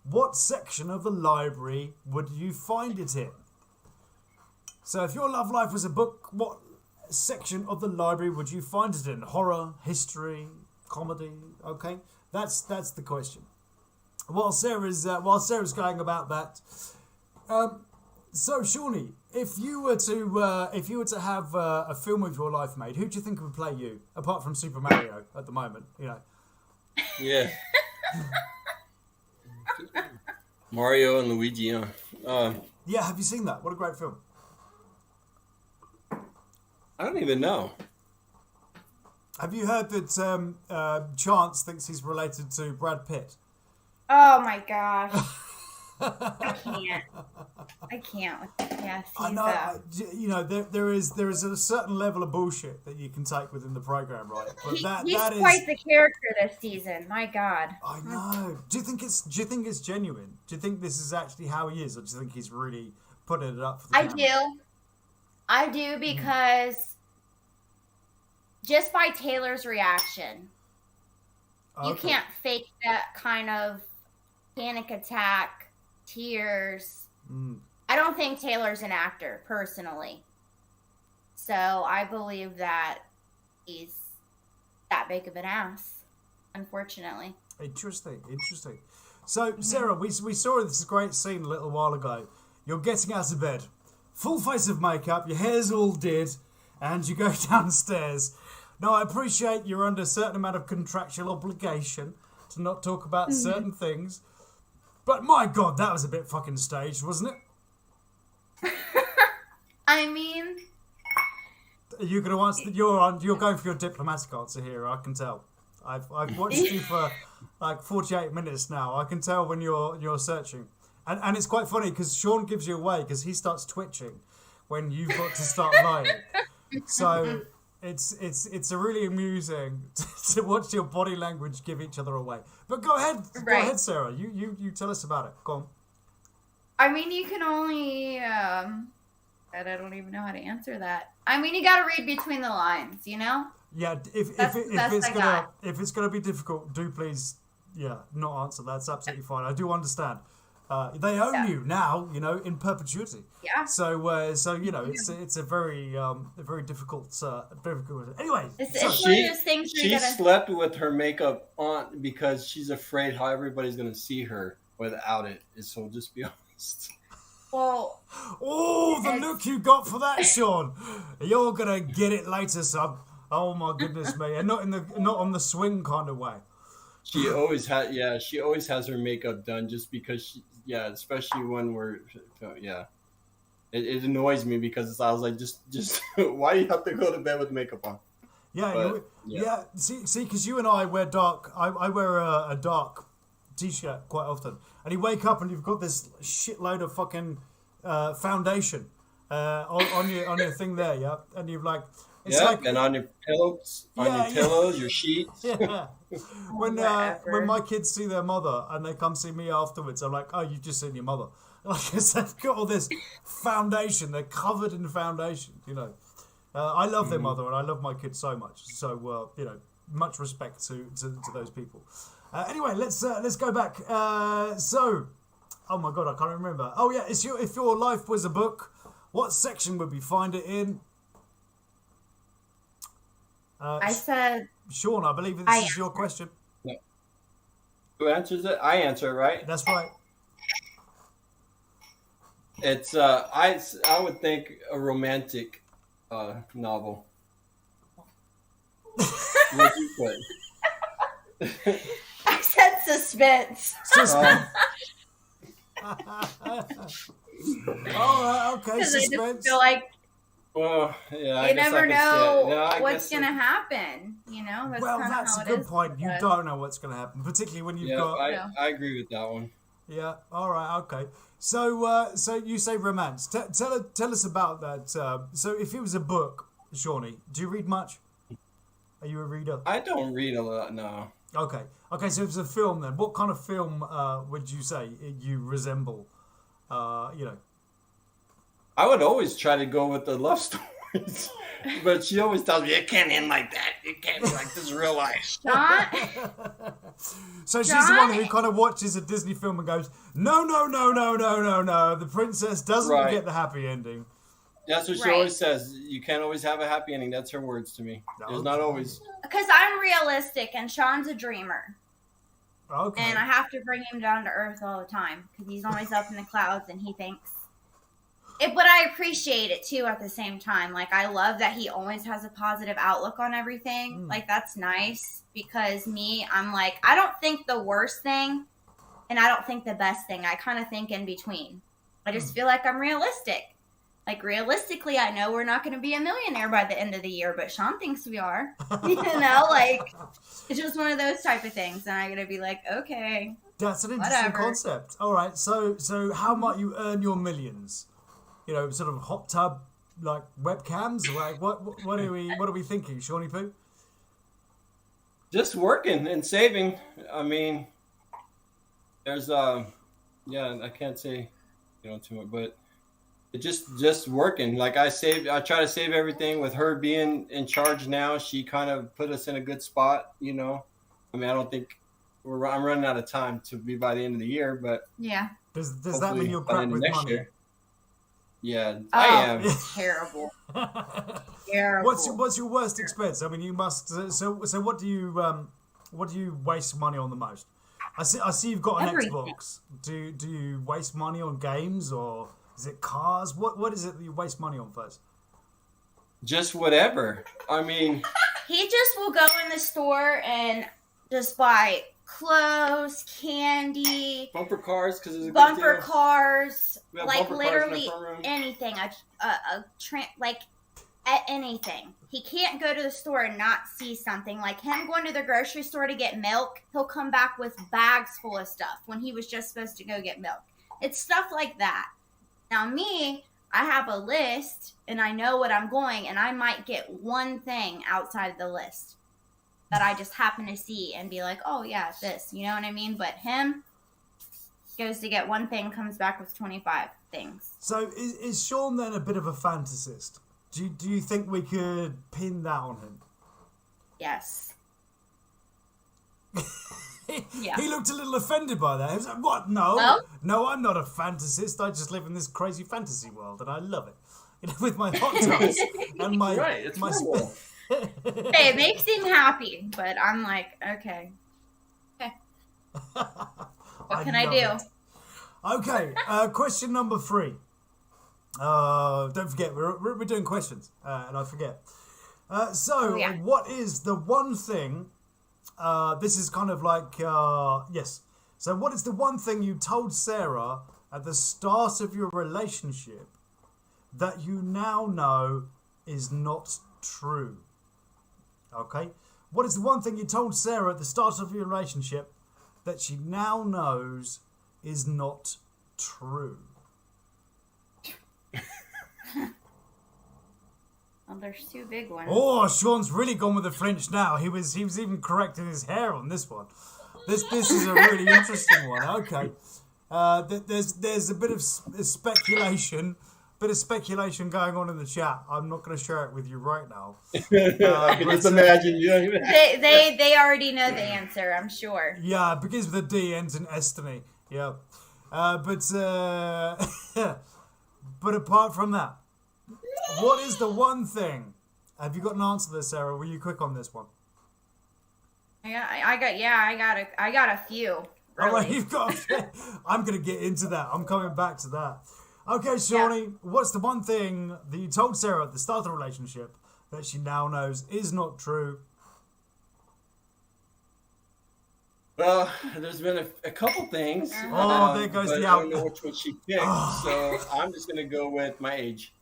what section of the library would you find it in? So, if your love life was a book, what section of the library would you find it in? Horror, history, comedy? Okay, that's the question. While Sarah's going about that, so Shawnee, if you were to have a film of your life made, who do you think would play you apart from Super Mario at the moment? You know. Yeah. Mario and Luigi. Yeah, have you seen that? What a great film. I don't even know. Have you heard that Chance thinks he's related to Brad Pitt? Oh my gosh. I can't. Yes, I know. You know, there is a certain level of bullshit that you can take within the program, right? But he's quite the character this season. My God. I know. Do you think it's genuine? Do you think this is actually how he is, or do you think he's really putting it up for the camera? I do because just by Taylor's reaction, you can't fake that kind of panic attack, tears. I don't think Taylor's an actor, personally. So I believe that he's that big of an ass, unfortunately. Interesting. So, Sarah, we saw this great scene a little while ago. You're getting out of bed, full face of makeup, your hair's all did, and you go downstairs. Now, I appreciate you're under a certain amount of contractual obligation to not talk about certain things. But my God, that was a bit fucking staged, wasn't it? I mean, Are you going to answer? You're going for your diplomatic answer here. I can tell. I've watched you for like 48 minutes now. I can tell when you're searching, and it's quite funny because Shawn gives you away because he starts twitching when you've got to start lying. So it's a really amusing to watch your body language give each other away. But go ahead, Sarah. You tell us about it. Go on. I mean, you can only. I don't even know how to answer that. I mean, you got to read between the lines, you know. Yeah, if it's gonna be difficult, do please, not answer. That's absolutely fine. I do understand. They own you now, in perpetuity. Yeah. So it's a very difficult. Anyway, it's one of those things. She slept with her makeup on because she's afraid how everybody's gonna see her without it. So just be honest. Well. Oh, the look you got for that, Shawn. You're gonna get it later, son. Oh my goodness me, and not on the swing kind of way. She always has her makeup done just because especially when it annoys me because I was like, just why do you have to go to bed with makeup on? See, because you and I wear dark. I wear a dark t-shirt quite often, and you wake up and you've got this shitload of fucking foundation on your thing there, and you've like. And on your pillows, your sheets. Yeah. When my kids see their mother and they come see me afterwards, I'm like, oh, you've just seen your mother. Like I said, they've got all this foundation. They're covered in foundation. I love their mother and I love my kids so much. So much respect to those people. Anyway, let's go back. Oh my God, I can't remember. Oh yeah, if your life was a book, what section would we find it in? I said... Shawn, I believe this is your question. Who answers it? I answer it, right? That's right. It's I would think a romantic novel. What'd you put? I said suspense. All right, okay, Because I just suspense. feel like Well, yeah, you never know I what's guess gonna happen. You know, that's Well, kind of that's how a it good is. point. You But- don't know what's going to happen, particularly when you've got. I agree with that one. Yeah. All right. Okay. So, so you say romance. Tell us about that. So, if it was a book, Shawnee, do you read much? Are you a reader? I don't read a lot, no. Okay. Okay. So, if it's a film, then what kind of film would you say you resemble? You know. I would always try to go with the love stories, but she always tells me it can't end like that. It can't be like this is real life. John, So she's the one who kind of watches a Disney film and goes, no, no, no, no, no, no, no. The princess doesn't Right. get the happy ending. That's what she Right. always says. You can't always have a happy ending. That's her words to me. There's not Okay. always. because I'm realistic and Sean's a dreamer, Okay. and I have to bring him down to earth all the time because he's always up in the clouds and he thinks. But I appreciate it too at the same time. Like I love that he always has a positive outlook on everything. Mm. Like that's nice because I'm like I don't think the worst thing, and I don't think the best thing. I kind of think in between. I just feel like I'm realistic. Like realistically, I know we're not going to be a millionaire by the end of the year, but Sean thinks we are. You know, like it's just one of those type of things, and I'm going to be like, okay. That's an interesting Whatever. concept. All right. So how might you earn your millions? You know, sort of hot tub like webcams. Like what are we thinking, Shawnee Poo? Just working and saving. I mean, there's yeah, I can't say too much, but it just working. Like I try to save everything. With her being in charge now, she kind of put us in a good spot. I mean, I don't think I'm running out of time to be by the end of the year, but Yeah. Does that hopefully mean you're by the crap end of with next money? year. Yeah, Oh, I am. terrible. Terrible. What's your worst expense? I mean, you must. So what do you waste money on the most? I see you've got an Everything. Xbox. Do you waste money on games, or is it cars? What is it that you waste money on first? Just whatever. I mean, He just will go in the store and just buy clothes, candy, bumper cars because it's a bumper good deal. cars, We have like bumper cars in our literally front room. anything. Anything. He can't go to the store and not see something. Like him going to the grocery store to get milk, he'll come back with bags full of stuff when he was just supposed to go get milk. It's stuff like that. Now me, I have a list and I know what I'm going, and I might get one thing outside of the list that I just happen to see and be like, oh yeah, this, you know what I mean? But him goes to get one thing, comes back with 25 things. So is Sean then a bit of a fantasist? Do you think we could pin that on him? Yes. Yeah. He looked a little offended by that. He was like, what? No. Well? No, I'm not a fantasist. I just live in this crazy fantasy world and I love it. With my hot tubs and my... Right, it's my horrible. Hey, it makes him happy, but I'm like, okay. What can I do? love it. Okay, question number 3. Don't forget, we're doing questions, and I forget. So, Oh, yeah. what is the one thing... this is kind of like... yes. So, what is the one thing you told Sarah at the start of your relationship that you now know is not true? Okay? What is the one thing you told Sarah at the start of your relationship that she now knows is not true? Well, there's 2 big ones. Oh, Sean's really gone with the French now. He was even correcting his hair on this one. This is a really interesting one. Okay, there's a bit of speculation, going on in the chat. I'm not going to share it with you right now. I can just imagine. They already know the answer, I'm sure. Yeah, it begins with a D, ends in Estony. Yeah, but apart from that, what is the one thing? Have you got an answer there, Sarah? Were you quick on this one? I got a few. Really. Oh, well, you've got. I'm gonna get into that. I'm coming back to that. Okay, Shawnee, what's the one thing that you told Sarah at the start of the relationship that she now knows is not true? Well, there's been a couple things. Oh, there goes but the I don't out. know which one she picked, so I'm just gonna go with my age.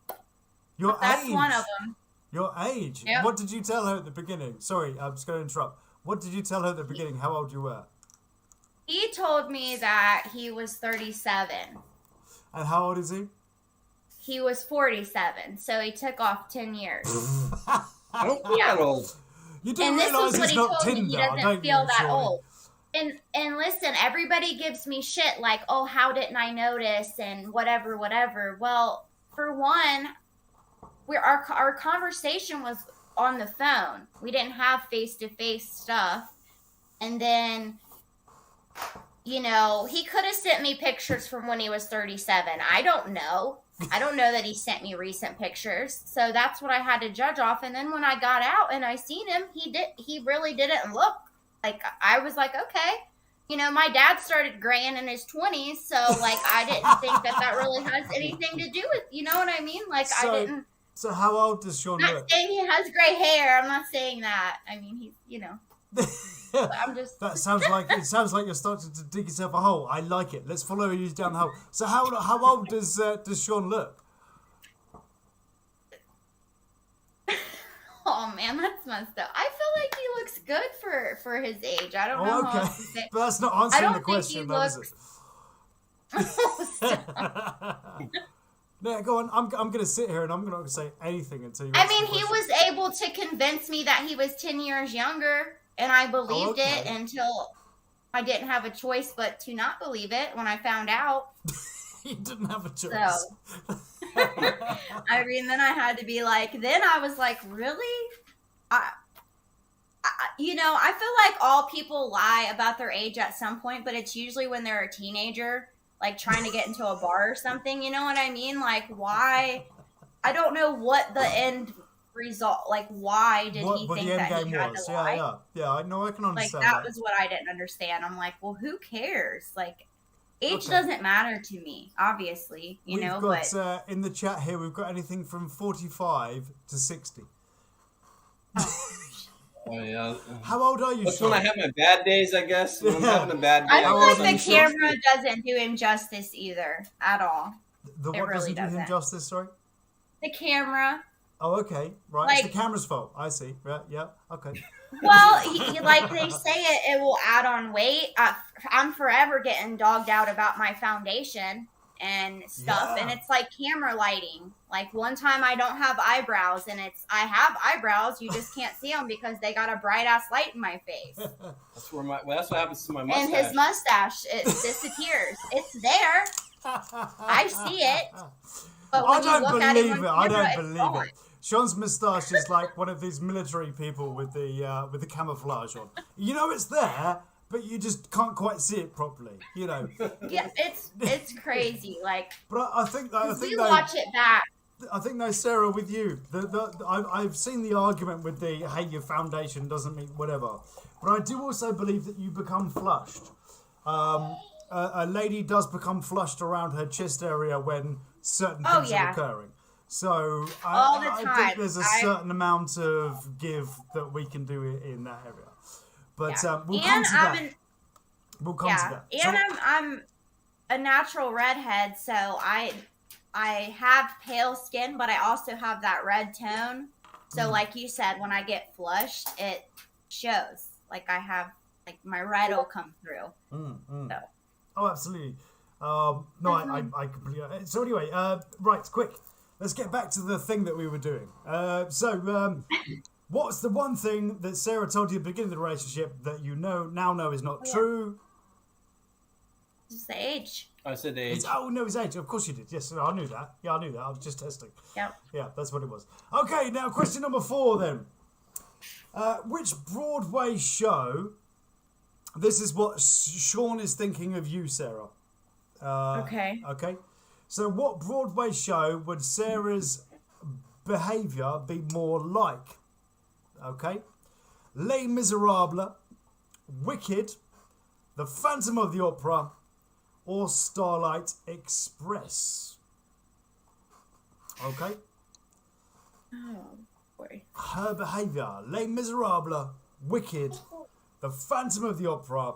Your That's age. one of them. Your age. Yep. What did you tell her at the beginning? Sorry, I'm just going to interrupt. What did you tell her at the beginning? How old you were? He told me that he was 37. And how old is he? He was 47, so he took off 10 years. I don't feel that old. You do And this realise was what it's he not told me. Tinder, He doesn't don't feel you, that Shawnee? old. And listen, everybody gives me shit like, oh, how didn't I notice and whatever. Well, for one, our conversation was on the phone. We didn't have face-to-face stuff. And then, you know, he could have sent me pictures from when he was 37. I don't know. I don't know that he sent me recent pictures. So that's what I had to judge off. And then when I got out and I seen him, he really didn't look like, I was like, okay. You know, my dad started graying in his 20s. So, like, I didn't think that really has anything to do with, you know what I mean? Like, I didn't. So how old does Shawn Not look? saying he has gray hair. I'm not saying that. I mean, he's, you know. I'm just. That sounds like you're starting to dig yourself a hole. I like it. Let's follow you down the hole. So how old does Shawn look? Oh man, that's messed up. I feel like he looks good for his age. I don't know. Oh, How okay. else to say. But that's not answering don't the think question, he though, is it? No, go on. I'm going to sit here and I'm not going to say anything until you I answer mean, the he question. was able to convince me that he was 10 years younger, and I believed it okay. until I didn't have a choice but to not believe it when I found out. You didn't have a choice. So, I mean, then I had to be like, then I was like, really? You know, I feel like all people lie about their age at some point, but it's usually when they're a teenager, like trying to get into a bar or something. You know what I mean? Like, why? I don't know what the end result, like, why did he What think the end that game he had was. to lie? Yeah, I know, I can Like, understand that was what I didn't understand. I'm like, well, who cares? Like, age doesn't matter to me, obviously, you know, got, but... in the chat here, we've got anything from 45 to 60. Oh yeah. How old are you, That's Shawn? when I have my bad days, I guess. When I'm having a bad day. I feel How like old are the you, Shawn? camera doesn't do him justice either, at all. The It what really doesn't do him doesn't. justice, sorry? The camera... Oh, okay. Right. Like- It's the camera's fault. I see. Right. Yeah. Okay. Well, like they say, it will add on weight. I'm forever getting dogged out about my foundation and stuff, Yeah. and it's like camera lighting. Like one time, I don't have eyebrows, and I have eyebrows. You just can't see them because they got a bright ass light in my face. That's that's what happens to my mustache. And his mustache, it disappears. It's there. I see it. But when I don't you look at it believe on it. I camera, don't it's believe gone. it. Sean's moustache is like one of these military people with the camouflage on. You know it's there, but you just can't quite see it properly. You know. Yeah, it's crazy. Like, But I think we watch it back. I think though, Sarah, with you, I've seen the argument with the hey, your foundation doesn't mean whatever. But I do also believe that you become flushed. A lady does become flushed around her chest area when certain Oh, things yeah. are occurring. So All the I time. think there's a certain amount of give that we can do in that area. But Yeah. we'll come And to I'm that. We'll come to Yeah, that. and So- I'm a natural redhead, so I have pale skin, but I also have that red tone. So, like you said, when I get flushed, it shows. Like I have, like my red will come through. So. Oh, absolutely. No, I completely. So anyway, right, quick. Let's get back to the thing that we were doing. What's the one thing that Sarah told you at the beginning of the relationship that you now know is not true? Just the age. I said the age. His age. Of course you did. Yes, I knew that. Yeah, I knew that. I was just testing. Yep. Yeah, that's what it was. Okay, now question number 4 then. Which Broadway show? This is what Shawn is thinking of you, Sarah. Okay. Okay. So what Broadway show would Sarah's behaviour be more like? Okay. Les Miserables, Wicked, The Phantom of the Opera, or Starlight Express? Okay. Oh boy. Her Behaviour, Les Miserables, Wicked, The Phantom of the Opera,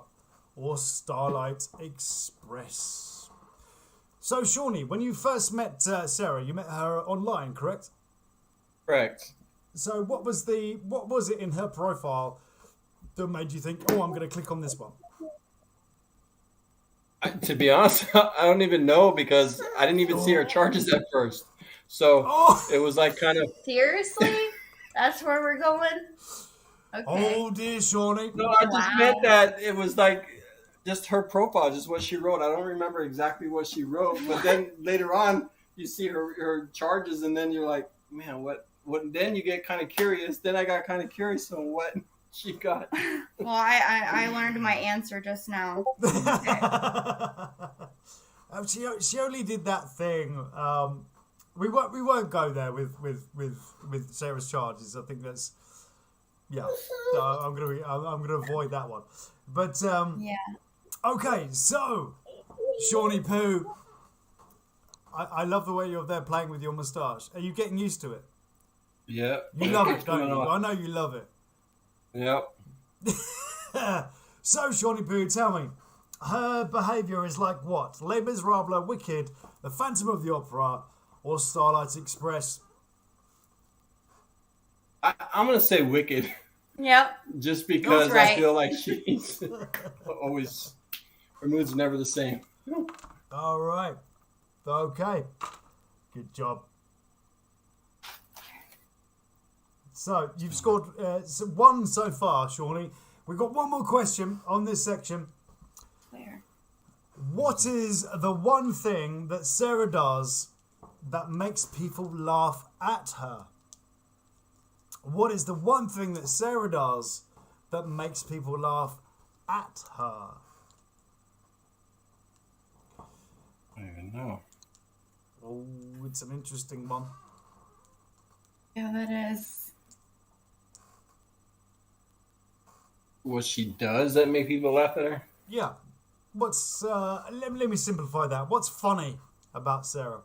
or Starlight Express? So, Shawnee, when you first met Sarah, you met her online, correct? Correct. So, what was it in her profile that made you think, oh, I'm going to click on this one? To be honest, I don't even know because I didn't even see her charges at first. So it was like kind of... Seriously? That's where we're going? Okay. Oh, dear, Shawnee. No, I just meant that it was like just her profile, just what she wrote. I don't remember exactly what she wrote, but then later on you see her charges, and then you're like, man, what? Then you get kind of curious. Then I got kind of curious on what she got. Well, I learned my answer just now. Okay. She only did that thing. We won't go there with Sarah's charges. I think that's I'm gonna avoid that one. But Yeah. okay, so Shawnee Poo, I love the way you're there playing with your moustache. Are you getting used to it? Yeah. You love it, don't you? I know you love it. Yep. So, Shawnee Poo, tell me, her behaviour is like what? Les Miserables, Wicked, The Phantom of the Opera, or Starlight Express? I'm going to say Wicked. Yep. Just because That's right. I feel like she's always, her mood's never the same. All right. Okay. Good job. So, you've scored one so far, Shawnee. We've got one more question on this section. Where? What is the one thing that Sarah does that makes people laugh at her? What is the one thing that Sarah does that makes people laugh at her? I don't even know. Oh, it's an interesting one. Yeah, that is. What she does that make people laugh at her? Yeah. What's let me simplify that. What's funny about Sarah?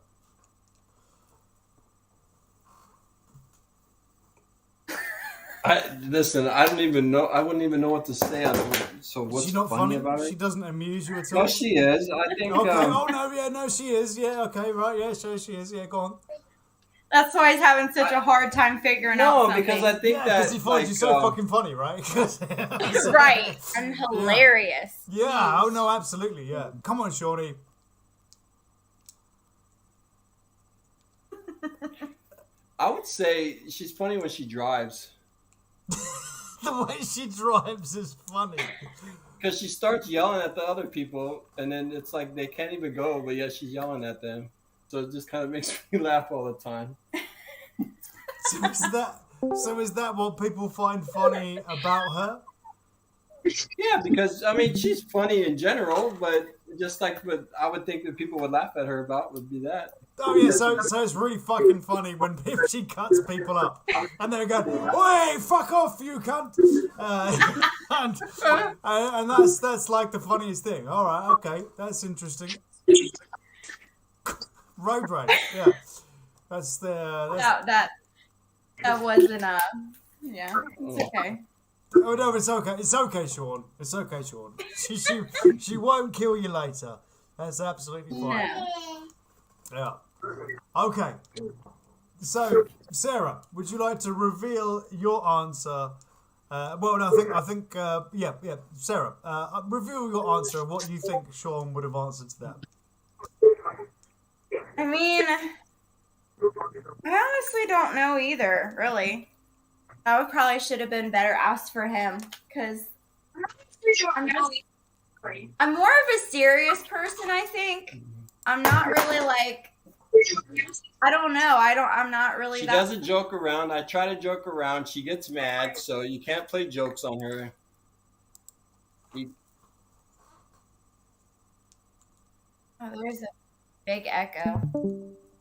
Listen, I don't even know. I wouldn't even know what to say on it. So what's She's not funny about She it? doesn't amuse you at all. No, she is. I think. Okay. Oh no, yeah, no, she is. Yeah, okay, right. Yeah, sure, she is. Yeah, go on. That's why he's having such a hard time figuring out something. because I think Yeah, that because he finds you so fucking funny, right? Right. And hilarious. Yeah. Oh no, absolutely. Yeah. Come on, Shawnee. I would say she's funny when she drives The way she drives is funny. because she starts yelling at the other people, and then it's like they can't even go, but yet she's yelling at them. So it just kind of makes me laugh all the time. So is that what people find funny about her? Yeah, because I mean she's funny in general, but just like what I would think that people would laugh at her about would be that. Oh yeah, so it's really fucking funny when she cuts people up, and they go, "Oi, fuck off, you cunt!" And that's like the funniest thing. All right, okay, that's interesting. Road rage, yeah, that's That wasn't yeah. It's okay. Oh no, it's okay. It's okay, Sean. It's okay, Sean. She won't kill you later. That's absolutely fine. No. Yeah. Okay. So, Sarah, would you like to reveal your answer? Well, no, I think, yeah, Sarah, reveal your answer and what you think Sean would have answered to that. I mean, I honestly don't know either, really. I would probably should have been better asked for him, because I'm more of a serious person, I think. I'm not really like, I don't know. I'm not really She that. doesn't joke around. I try to joke around. She gets mad, so you can't play jokes on her. Oh, there's a big echo.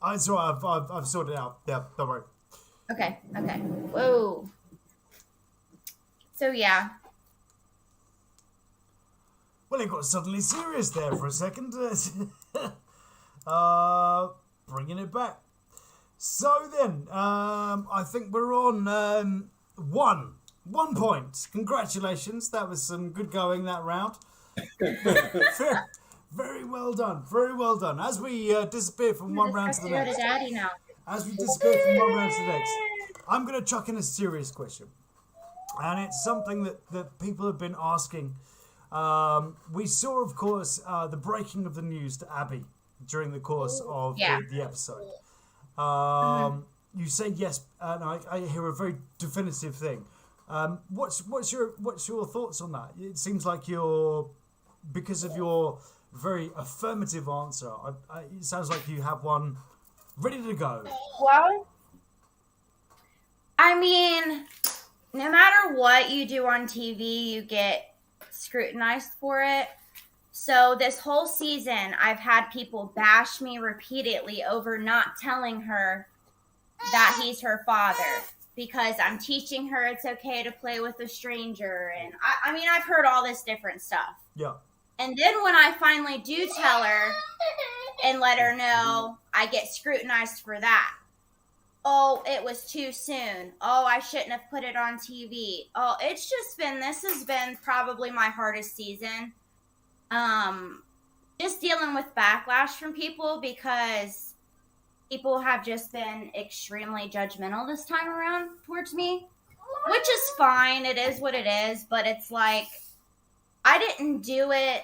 It's all right. I've sorted it out. Yeah, don't worry. Okay. Whoa. So, yeah. Well, it got suddenly serious there for a second. Bringing it back. So then, I think we're on 1 point. Congratulations. That was some good going that round. Very well done. Very well done. As we disappear from one round to the next. As we disappear from one round to the next, I'm going to chuck in a serious question. And it's something that people have been asking. We saw, of course, the breaking of the news to Abby during the course of the episode. You say yes, and I hear a very definitive thing. What's your thoughts on that? It seems like because of your very affirmative answer, it sounds like you have one ready to go. Well, I mean, no matter what you do on TV, you get scrutinized for it. So this whole season, I've had people bash me repeatedly over not telling her that he's her father, because I'm teaching her it's okay to play with a stranger. And I mean, I've heard all this different stuff. Yeah. And then when I finally do tell her and let her know, I get scrutinized for that. Oh, it was too soon. Oh, I shouldn't have put it on TV. Oh, this has been probably my hardest season. Just dealing with backlash from people, because people have just been extremely judgmental this time around towards me, which is fine. It is what it is, but it's like, I didn't do it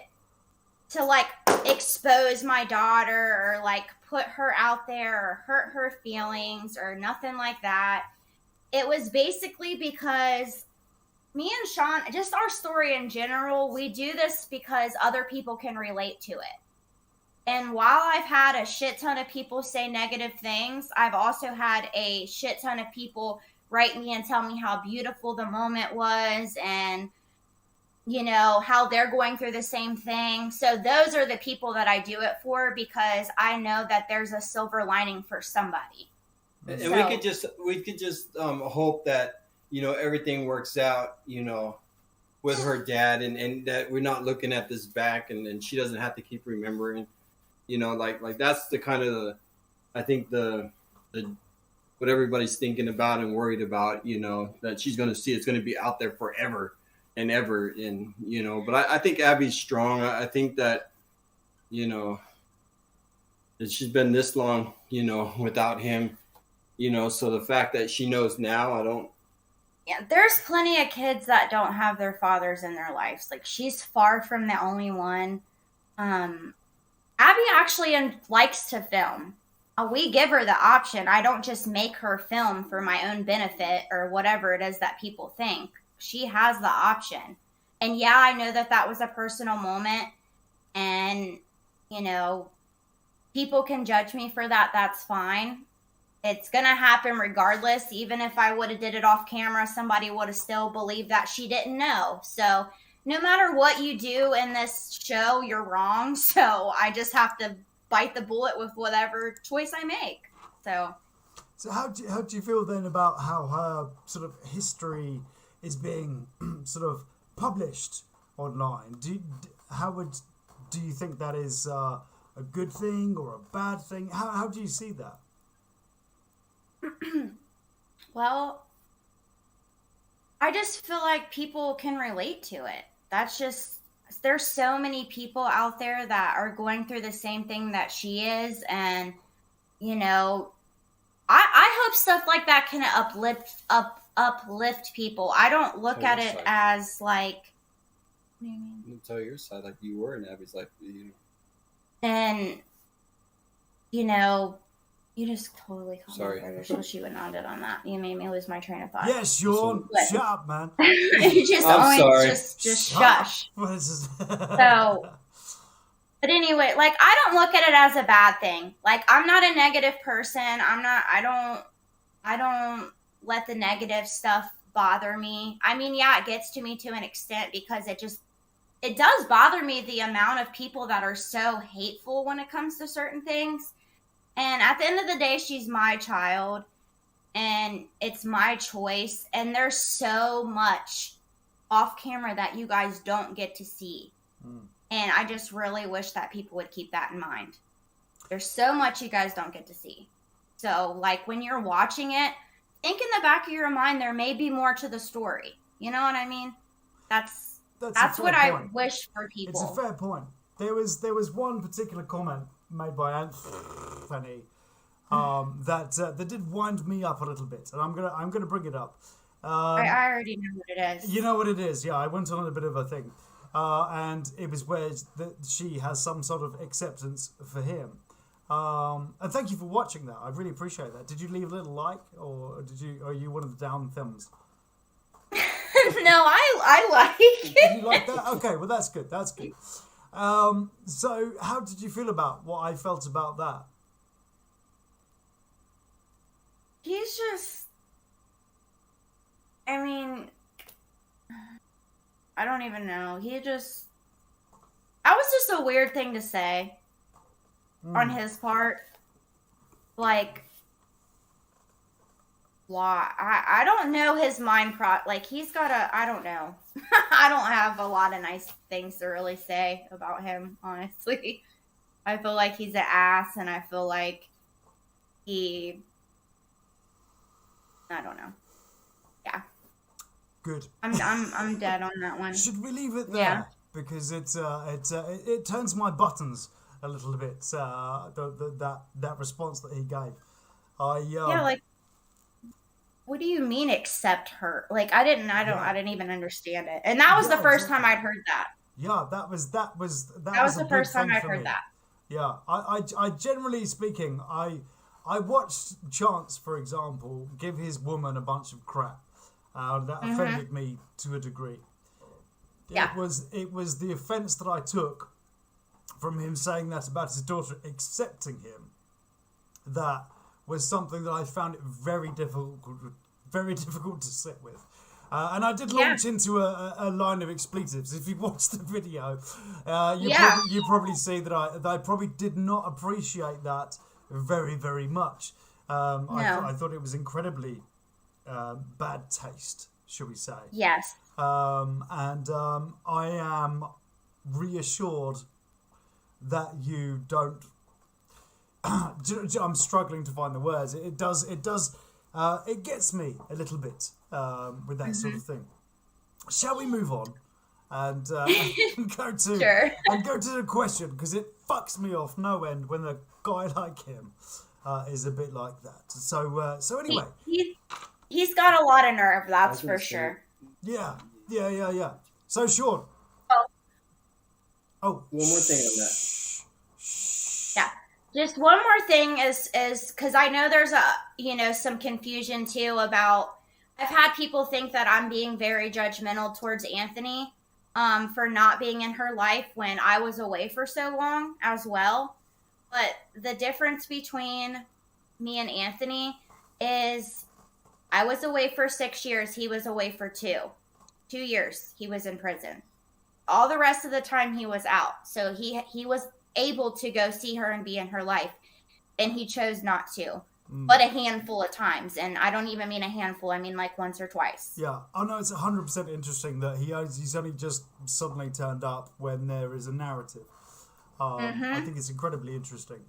to like expose my daughter or like put her out there or hurt her feelings or nothing like that. It was basically because me and Shawn, just our story in general, we do this because other people can relate to it. And while I've had a shit ton of people say negative things, I've also had a shit ton of people write me and tell me how beautiful the moment was, and you know, how they're going through the same thing. So those are the people that I do it for, because I know that there's a silver lining for somebody. And we could just hope that, you know, everything works out, you know, with her dad, and that we're not looking at this back, and she doesn't have to keep remembering, you know, like that's the kind of I think the what everybody's thinking about and worried about, you know, that she's going to see it's going to be out there forever and ever. And, you know, but I think Abby's strong. I think that, you know, that she's been this long, you know, without him, you know, so the fact that she knows now, Yeah, there's plenty of kids that don't have their fathers in their lives. Like, she's far from the only one. Abby actually likes to film. We give her the option. I don't just make her film for my own benefit or whatever it is that people think. She has the option. And yeah, I know that was a personal moment. And, you know, people can judge me for that. That's fine. It's going to happen regardless. Even if I would have did it off camera, somebody would have still believed that she didn't know. So no matter what you do in this show, you're wrong. So I just have to bite the bullet with whatever choice I make. So how do you feel then about how her sort of history is being sort of published online? Do you think that is a good thing or a bad thing? How do you see that? Well, I just feel like people can relate to it. That's just, there's so many people out there that are going through the same thing that she is. And, you know, I hope stuff like that can uplift people. I don't look at it as like, what do you mean? You tell your side, like you were in Abby's life, you know. And, you know, you just totally called Sorry. me further, so she would not did on that. You made me lose my train of thought. Yes, Shawn. Shut up, man. I'm sorry. Just shush. So, but anyway, like, I don't look at it as a bad thing. Like, I'm not a negative person. I don't let the negative stuff bother me. I mean, yeah, it gets to me to an extent, because it does bother me the amount of people that are so hateful when it comes to certain things. And at the end of the day, she's my child, and it's my choice. And there's so much off camera that you guys don't get to see. And I just really wish that people would keep that in mind. There's so much you guys don't get to see. So, like, when you're watching it, think in the back of your mind there may be more to the story. You know what I mean? That's what I wish for people. It's a fair point. There was one particular comment made by Anthony that did wind me up a little bit, and I'm gonna bring it up. I already know what it is. You know what it is? Yeah, I went on a bit of a thing, and it was where she has some sort of acceptance for him. And thank you for watching that. I really appreciate that. Did you leave a little like, or are you one of the down thumbs? No, I like it. Did you like that? Okay, well that's good. That's good. So how did you feel about what I felt about that? He's just, I mean, I don't even know. That was just a weird thing to say on his part. Like, why? I don't know his mind like, he's got I don't know. I don't have a lot of nice things to really say about him, honestly. I feel like he's an ass, and I feel like I don't know. Yeah. Good. I'm dead on that one. Should we leave it there? Yeah. Because it turns my buttons a little bit. That response that he gave. Yeah, like, what do you mean accept her? Like, I didn't even understand it. And that was the first time I'd heard that. Yeah, that was the first time I'd heard that. Yeah, I generally speaking, I watched Chance, for example, give his woman a bunch of crap. That offended me to a degree. Yeah. It was the offence that I took from him saying that about his daughter accepting him. That was something that I found it very difficult to sit with. And I did launch into a line of expletives. If you watched the video, you probably see that I probably did not appreciate that very, very much. No. I thought it was incredibly bad taste, shall we say. Yes. And I am reassured that you don't... I'm struggling to find the words. It gets me a little bit with that sort of thing. Shall we move on and go to the question, because it fucks me off no end when a guy like him is a bit like that. So anyway, he's got a lot of nerve, that's for sure. Yeah. So Shawn. Oh, one more thing on that. Yeah. Just one more thing is because I know there's some confusion too about, I've had people think that I'm being very judgmental towards Anthony for not being in her life when I was away for so long as well. But the difference between me and Anthony is I was away for 6 years. He was away for 2 years. He was in prison. All the rest of the time he was out. So he was able to go see her and be in her life, and he chose not to, but a handful of times. And I don't even mean a handful, I mean like once or twice. Yeah, I know. It's 100% interesting that he's only just suddenly turned up when there is a narrative. I think it's incredibly interesting.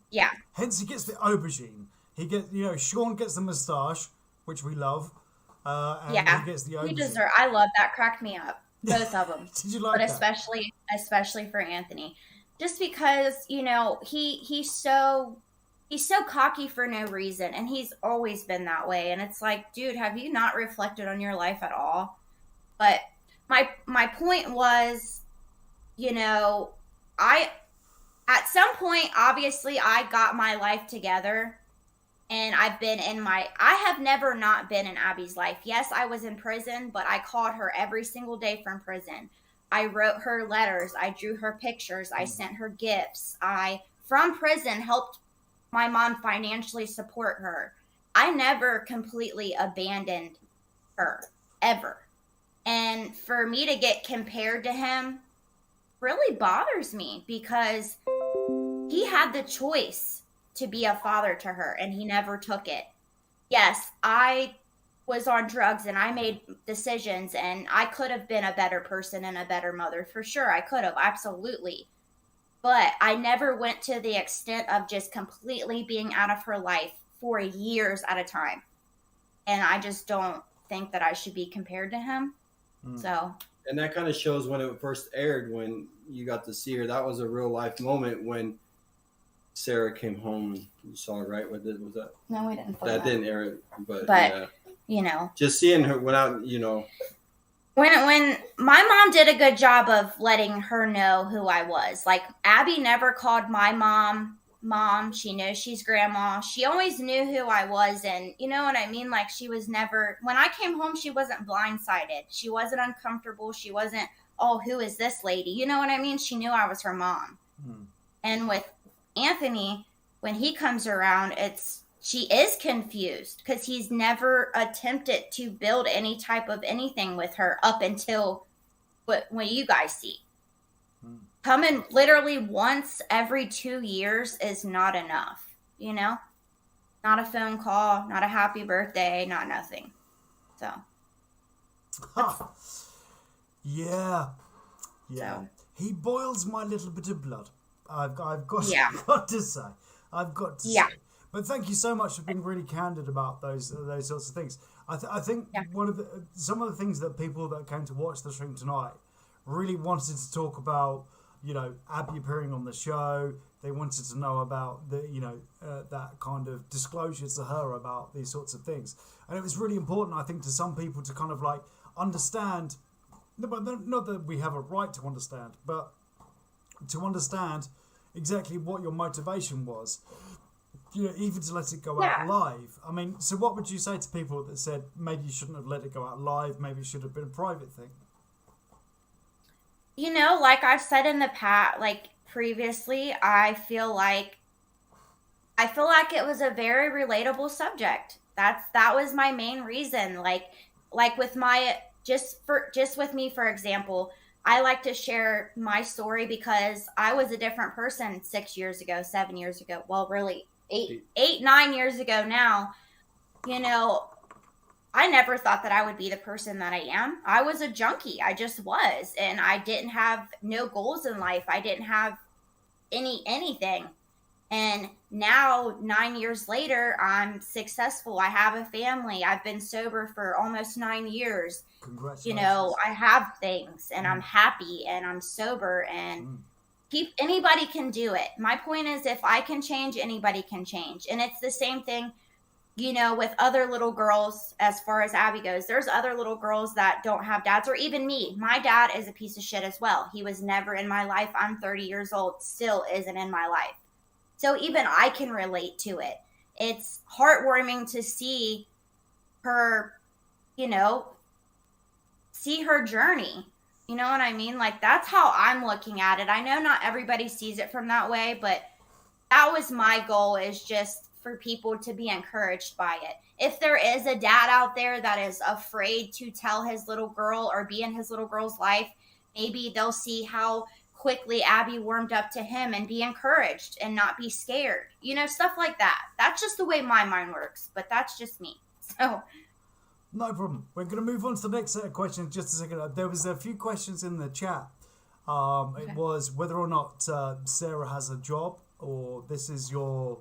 Yeah. Hence he gets the aubergine. Shawn gets the moustache, which we love. And he gets the aubergine. I love that. Cracked me up. Both of them. Did you like that? Especially for Anthony. Just because, he's so cocky for no reason, and he's always been that way. And it's like, dude, have you not reflected on your life at all? But my point was, at some point, obviously, I got my life together, and I have never not been in Abby's life. Yes, I was in prison, but I called her every single day from prison. I wrote her letters. I drew her pictures. I sent her gifts. From prison, helped my mom financially support her. I never completely abandoned her, ever. And for me to get compared to him really bothers me, because he had the choice to be a father to her, and he never took it. Yes, I was on drugs and I made decisions, and I could have been a better person and a better mother for sure. I could have, absolutely. But I never went to the extent of just completely being out of her life for years at a time. And I just don't think that I should be compared to him. So. And that kind of shows when it first aired, when you got to see her. That was a real life moment when Sara came home. You saw her, right? What was that? No, we didn't. That didn't air, but yeah. Just seeing her without, When my mom did a good job of letting her know who I was. Like, Abby never called my mom. She knows she's grandma. She always knew who I was, and you know what I mean? Like, she was never, when I came home, she wasn't blindsided. She wasn't uncomfortable. She wasn't, oh, who is this lady? You know what I mean? She knew I was her mom. And with Anthony, when he comes around, she is confused because he's never attempted to build any type of anything with her up until what you guys see. Coming literally once every 2 years is not enough, Not a phone call, not a happy birthday, not nothing. So. Yeah. So. He boils my little bit of blood. I've got to say. I've got to say. But thank you so much for being really candid about those sorts of things. I think some of the things that people that came to watch the stream tonight really wanted to talk about, Abby appearing on the show. They wanted to know about that kind of disclosure to her about these sorts of things. And it was really important, I think, to some people to kind of like understand, not that we have a right to understand, but to understand exactly what your motivation was. Even to let it go out live. I mean, so what would you say to people that said maybe you shouldn't have let it go out live, maybe it should have been a private thing? Like I've said in the past, like previously, I feel like it was a very relatable subject. That was my main reason. Like with my just with me, for example, I like to share my story because I was a different person 6 years ago, 7 years ago. Well, really 9 years ago now. I never thought that I would be the person that I am. I was a junkie. I just was. And I didn't have no goals in life. I didn't have anything. And now, 9 years later, I'm successful. I have a family. I've been sober for almost 9 years. Congratulations. I have things and I'm happy and I'm sober and anybody can do it. My point is, if I can change, anybody can change. And it's the same thing, with other little girls, as far as Abby goes. There's other little girls that don't have dads, or even me. My dad is a piece of shit as well. He was never in my life. I'm 30 years old, still isn't in my life. So even I can relate to it. It's heartwarming to see her, see her journey. You know what I mean? Like, that's how I'm looking at it. I know not everybody sees it from that way, but that was my goal, is just for people to be encouraged by it. If there is a dad out there that is afraid to tell his little girl or be in his little girl's life, maybe they'll see how quickly Abby warmed up to him and be encouraged and not be scared. Stuff like that. That's just the way my mind works, but that's just me. So... No problem. We're going to move on to the next set of questions in just a second. There was a few questions in the chat. It was whether or not Sara has a job, or this is your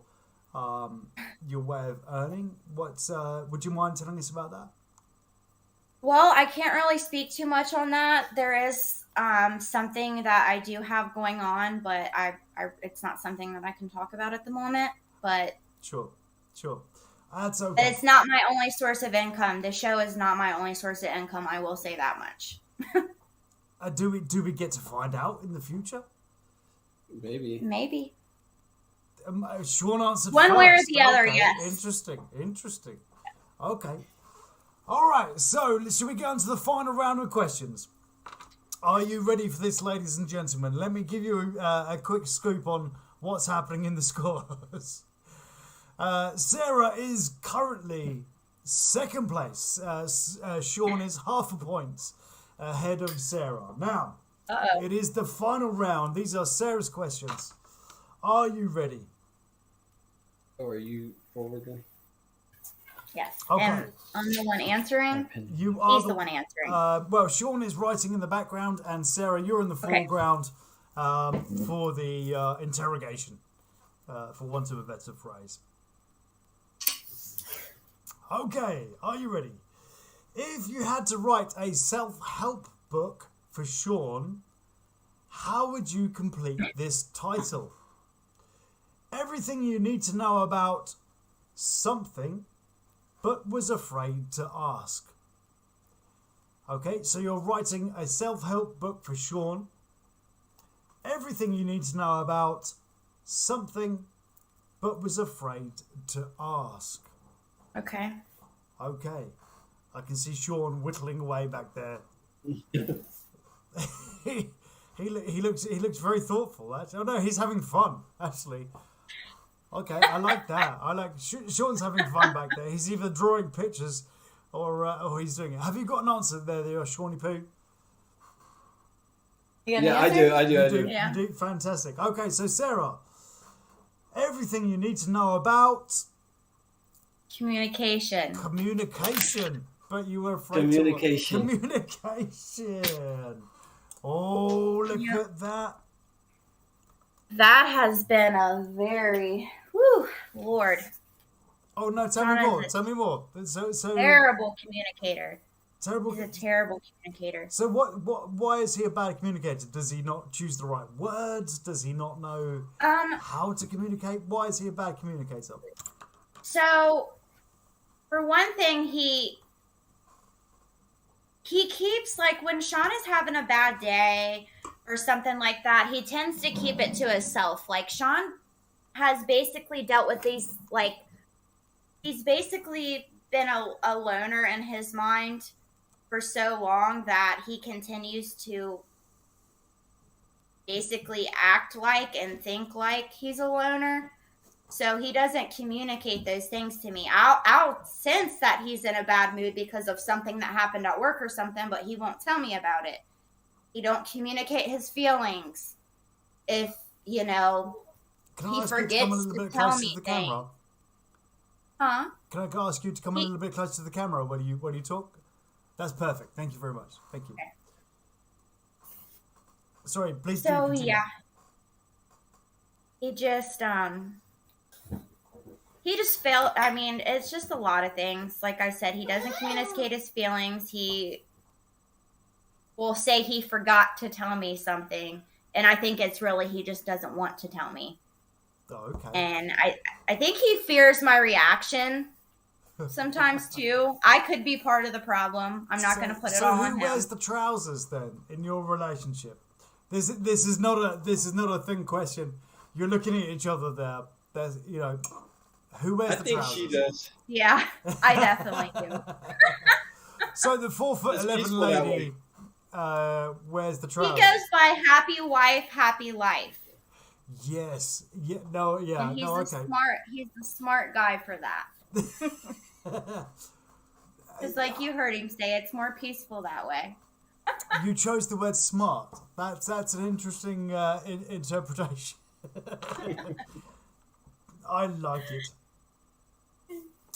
way of earning. Would you mind telling us about that? Well, I can't really speak too much on that. There is something that I do have going on, but it's not something that I can talk about at the moment. But sure. That's okay. But it's not my only source of income. The show is not my only source of income. I will say that much. Do we get to find out in the future? Maybe. Shawn answered one first. Way or the other. Yes. Interesting. Okay. All right. So should we get on to the final round of questions? Are you ready for this, ladies and gentlemen? Let me give you a quick scoop on what's happening in the scores. Sara is currently second place. Shawn is half a point ahead of Sara. Now, it is the final round. These are Sara's questions. Are you ready? Or are you forward then? Yes. Okay. And I'm the one answering. You are He's the one answering. Well, Shawn is writing in the background, and Sarah, you're in the foreground for the interrogation, for want of a better phrase. Okay, are you ready? If you had to write a self-help book for Shawn, how would you complete this title? Everything you need to know about something, but was afraid to ask. Okay, so you're writing a self-help book for Shawn. Everything you need to know about something, but was afraid to ask. Okay. Okay, I can see Shawn whittling away back there. he looks very thoughtful. Actually, oh no, he's having fun. Actually, okay, I like that. I like Shawn's having fun back there. He's either drawing pictures or he's doing it. Have you got an answer there, Shawny Poo? Yeah, I do. Yeah. You do. Fantastic. Okay, so Sarah, everything you need to know about Communication. communication, but you were afraid Communication. to communication. Oh, look at that. That has been a very, Lord, Oh no, tell me more. Tell me more. So terrible communicator. terrible. He's a terrible communicator. So why is he a bad communicator? Does he not choose the right words? Does he not know how to communicate? Why is he a bad communicator? So, for one thing, he keeps, like, when Shawn is having a bad day or something like that, he tends to keep it to himself. Like, Shawn has basically dealt with these, like, he's basically been a loner in his mind for so long that he continues to basically act like and think like he's a loner. So he doesn't communicate those things to me. I'll sense that he's in a bad mood because of something that happened at work or something, but he won't tell me about it. He don't communicate his feelings. If, he forgets to tell me things. Huh? Can I ask you to come a little bit closer to the camera when you talk? That's perfect. Thank you very much. Thank you. Okay. Sorry, please do So, continue. yeah. He just felt, I mean, it's just a lot of things. Like I said, he doesn't communicate his feelings. He will say he forgot to tell me something. And I think it's really he just doesn't want to tell me. Oh, okay. And I think he fears my reaction sometimes too. I could be part of the problem. I'm not going to put it all on him. So who wears the trousers then in your relationship? This is not a thin question. You're looking at each other there. There's who wears the trousers? I think she does. Yeah, I definitely do. So the 4'11" lady wears the trousers. He goes by happy wife, happy life. Yes. Yeah. No. Yeah. And he's no. Okay. He's the smart guy for that. Because, like you heard him say, it's more peaceful that way. You chose the word smart. That's an interesting interpretation. I like it.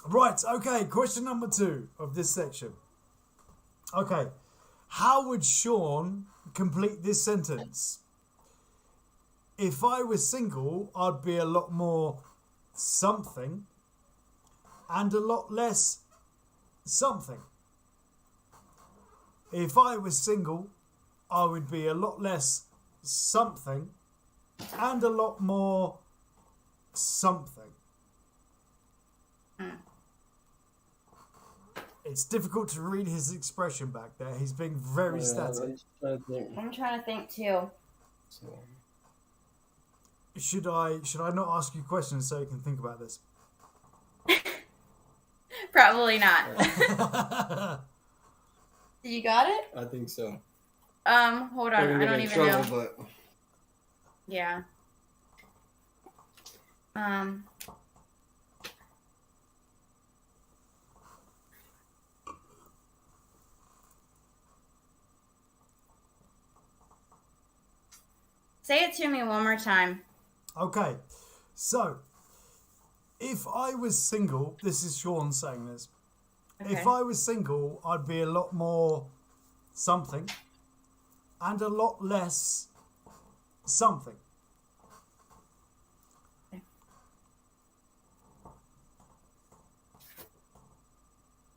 Right, okay, question number 2 of this section. Okay, how would Shawn complete this sentence? If I was single, I'd be a lot more something and a lot less something. If I was single, I would be a lot less something and a lot more something. It's difficult to read his expression back there. He's being very static. I'm trying to think too. Should I not ask you questions so you can think about this? Probably not. You got it? I think so. Hold on. I don't even know. But... Yeah. Say it to me one more time. Okay, so If I was single, this is Shawn saying this. Okay. If I was single, I'd be a lot more something and a lot less something.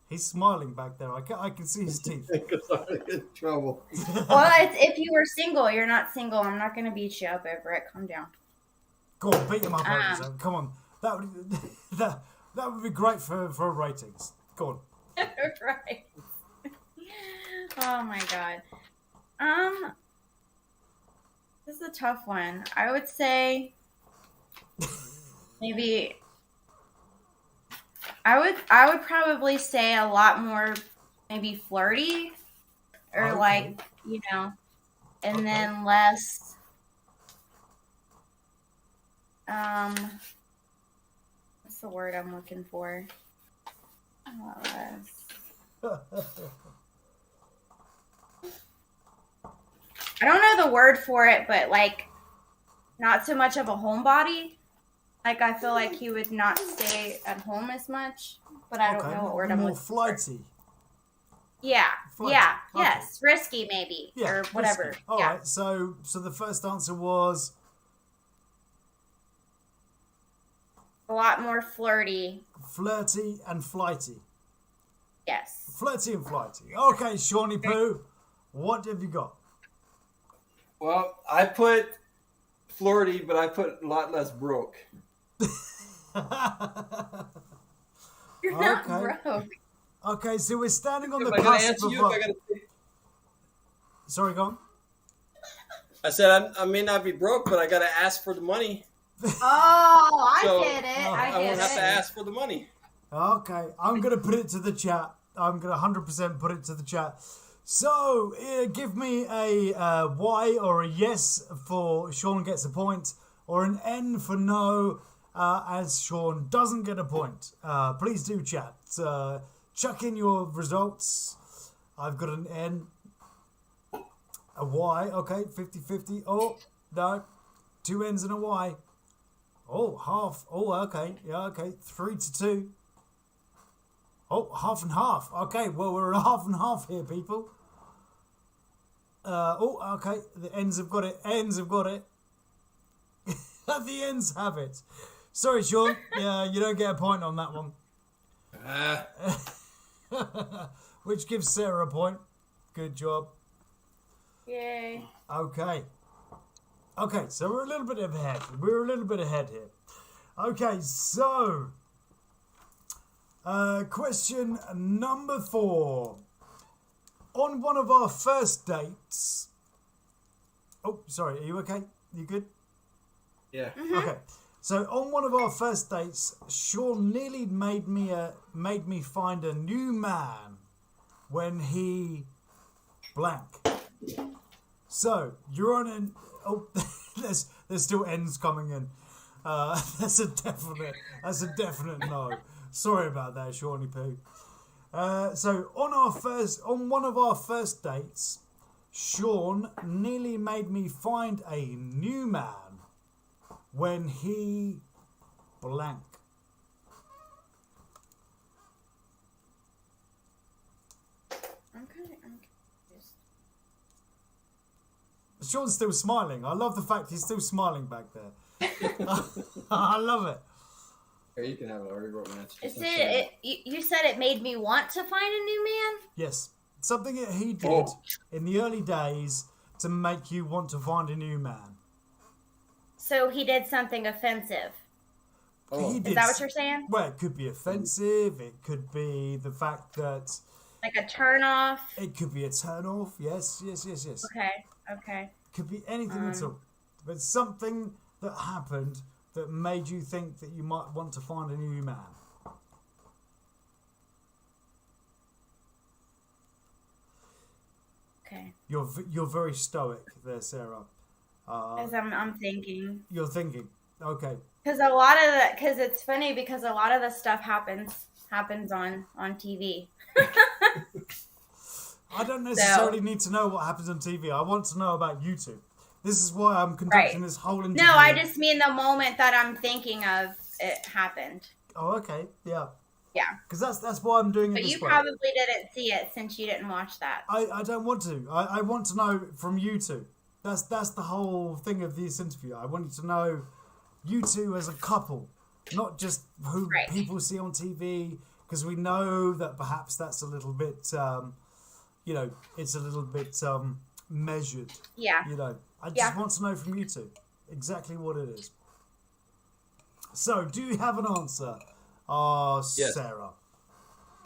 He's smiling back there. I can see his teeth. Because I'm in trouble. Well, if you were single, you're not single. I'm not going to beat you up over it. Calm down. Go on, beat him up over something. Come on. That would be great for ratings. Go on. Right. Oh my god. This is a tough one. I would say maybe I would probably say a lot more maybe flirty or Okay. like, you know, and then less what's the word I'm looking for? I don't know the word for it, but like not so much of a homebody. Like I feel like he would not stay at home as much, but I don't know what word I'm more looking for. flighty. Yeah, Flighty. yeah, Okay. yes, risky maybe or whatever. Risky. All yeah. right. So the first answer was A lot more flirty. flirty and flighty. Yes. Flirty and flighty. Okay, Shawnee Poo, what have you got? Well, I put flirty, but I put a lot less broke. You're not Okay. broke. Okay, so we're standing on the If I gotta cusp answer of. you, if I gotta say, Sorry, go on. I said I may not be broke, but I gotta ask for the money. Oh, I So, get it. I I get won't have to it. ask for the money. Okay, I'm going to put it to the chat. I'm going to 100% put it to the chat. So, give me a Y or a yes for Shawn gets a point, or an N for no, as Shawn doesn't get a point. Please do chat. Chuck in your results. I've got an N. A Y, okay, 50-50. Oh, no. 2 N's and a Y. Oh, half. Oh, okay. Yeah, okay. 3-2. Oh, half and half. Okay, well, we're at half and half here, people. Okay. The ends have got it. Ends have got it. The ends have it. Sorry, Shawn. Yeah, you don't get a point on that one. Which gives Sarah a point. Good job. Yay. Okay. Okay, so we're a little bit ahead. We're a little bit ahead here. Okay, so question number 4. On one of our first dates. Oh, sorry. Are you okay? You good? Yeah. Okay. So on one of our first dates, Shawn nearly made me find a new man when he blank. So you're on an there's still ends coming in. That's a definite no. Sorry about that, Shawnee Poo. So on one of our first dates, Shawn nearly made me find a new man when he blank. I'm confused. Shawn's still smiling. I love the fact he's still smiling back there. I love it. Here, you can have it. I already wrote my answer. You said it made me want to find a new man? Yes. Something that he did in the early days to make you want to find a new man. So he did something offensive. Oh. He Is that what you're saying? Well, it could be offensive. It could be the fact that... Like a turn off? It could be a turn off. Yes. Okay. Could be anything at all. But something that happened that made you think that you might want to find a new man. Okay. You're very stoic there, Sarah. Because I'm thinking. You're thinking. Okay. Because it's funny because a lot of the stuff happens on TV. I don't necessarily need to know what happens on TV. I want to know about YouTube. This is why I'm conducting this whole interview. No, I just mean the moment that I'm thinking of. it happened. Oh, okay, yeah. Yeah. Because that's why I'm doing it But this you way. probably didn't see it since you didn't watch that. I don't want to. I want to know from you two. That's the whole thing of this interview. I wanted to know you two as a couple, not just who Right. people see on TV, because we know that perhaps that's a little bit, it's a little bit measured. Yeah. I just want to know from you two exactly what it is. So, do you have an answer? Yes. Sarah.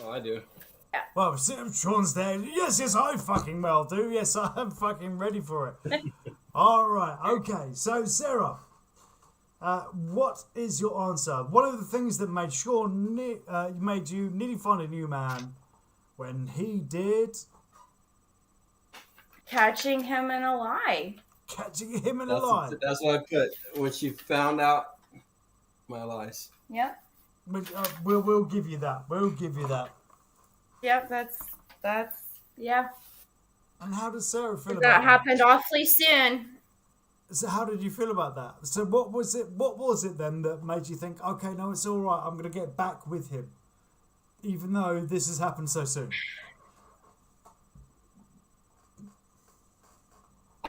Oh, I do. Well, Sean's there. Yes, I fucking well do. Yes, I'm fucking ready for it. All right, okay. So, Sarah, what is your answer? One of the things that made Shawn made you nearly find a new man when he did Catching him in a lie. catching him in a lie. That's what I put. When she found out my lies. Yep. We'll give you that. We'll give you that. Yep, that's yeah. And how does Sarah feel about That that? happened awfully soon. So how did you feel about that? So what was it then that made you think, okay, no, it's all right, I'm going to get back with him, even though this has happened so soon?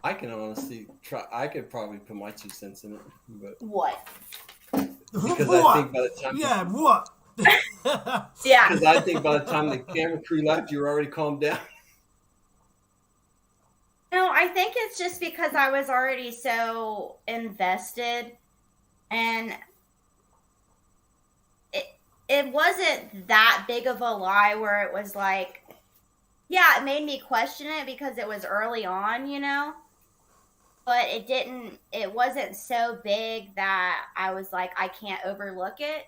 I can honestly try. I could probably put my 2 cents in it, but What? because What? I think by the time What? Yeah. because I think by the time the camera crew left, you were already calmed down. No, I think it's just because I was already so invested, and it wasn't that big of a lie where it was like, yeah, it made me question it because it was early on, but it wasn't so big that I was like, I can't overlook it.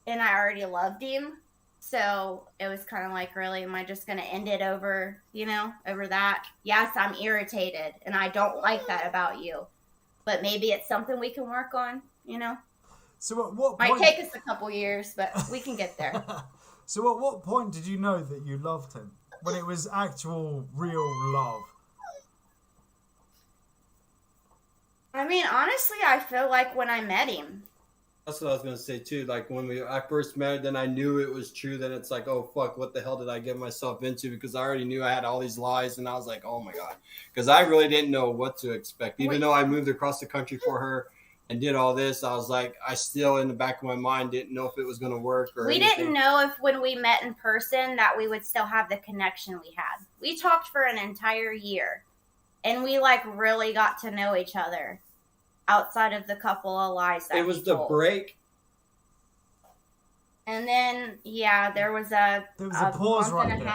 And I already loved him. So it was kind of like, really, am I just going to end it over, over that? Yes, I'm irritated and I don't like that about you, but maybe it's something we can work on, So at what Might point? take us a couple years, but we can get there. So at what point did you know that you loved him? When it was actual, real love? I mean, honestly, I feel like when I met him. That's what I was gonna say too. Like when I first met, then I knew it was true. Then it's like, oh fuck, what the hell did I get myself into? Because I already knew I had all these lies, and I was like, oh my god, because I really didn't know what to expect. Even though I moved across the country for her and did all this, I was like, I still in the back of my mind didn't know if it was gonna work or. We anything. didn't know if when we met in person that we would still have the connection we had. We talked for an entire year, and we really got to know each other. Outside of the couple of lies that it was the told. break. And then, there was a pause month right and a there.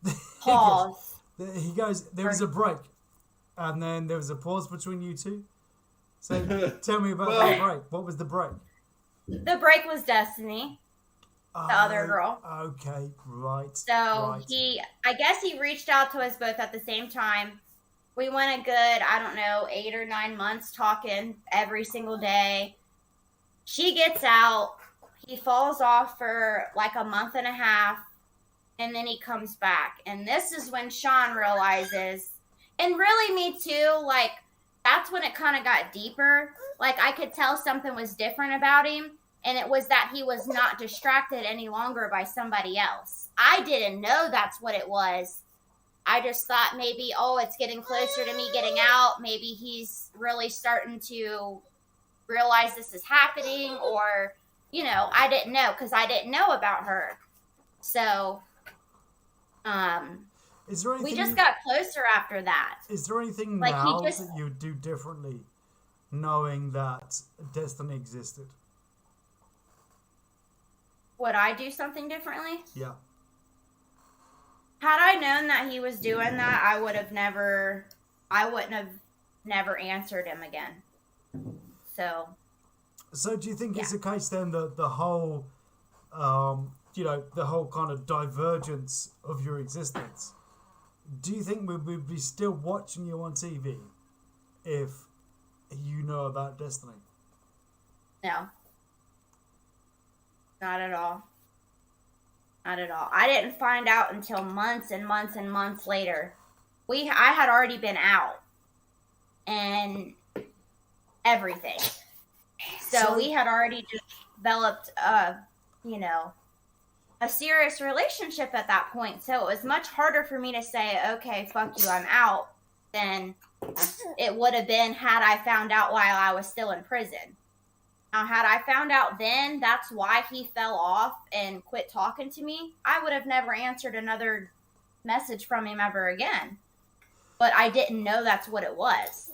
half pause. He goes, there was a break, and then there was a pause between you two. So tell me about that break. What was the break? The break was Destiny, the other girl. Okay, right. So right. I guess he reached out to us both at the same time. We went a good, 8 or 9 months talking every single day. She gets out. He falls off for a month and a half. And then he comes back. And this is when Shawn realizes, and really me too, that's when it kind of got deeper. I could tell something was different about him. And it was that he was not distracted any longer by somebody else. I didn't know that's what it was. I just thought maybe, it's getting closer to me getting out. Maybe he's really starting to realize this is happening, or, I didn't know because I didn't know about her. So, is there anything, we just got closer after that. Is there anything now that you would do differently, knowing that Destiny existed? Would I do something differently? Yeah. Had I known that he was doing that, I wouldn't have never answered him again. So do you think it's a case then that the whole, the whole kind of divergence of your existence, do you think we would be still watching you on TV if you know about Destiny? No. Not at all. Not at all. I didn't find out until months and months and months later. I had already been out and everything. So we had already developed, you know, a serious relationship at that point. So it was much harder for me to say, okay, fuck you, I'm out, than it would have been had I found out while I was still in prison. Now, had I found out then that's why he fell off and quit talking to me, I would have never answered another message from him ever again. But I didn't know that's what it was.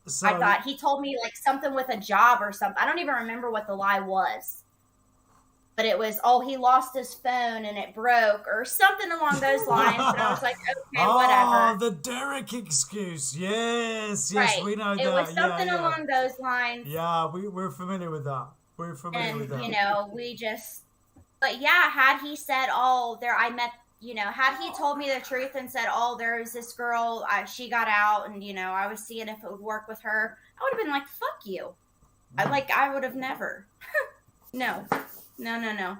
So, I thought he told me like something with a job or something. I don't even remember what the lie was. But it was, oh, he lost his phone and it broke or something along those lines. And I was like, okay, whatever. Oh, the Derek excuse. Yes, right. We know it that. It was something along those lines. Yeah, we're familiar with that. We're familiar with that. You know, but yeah, had he said, oh, had he told me the truth and said, oh, there was this girl, she got out and, you know, I was seeing if it would work with her, I would have been like, fuck you. I would have never. No. No.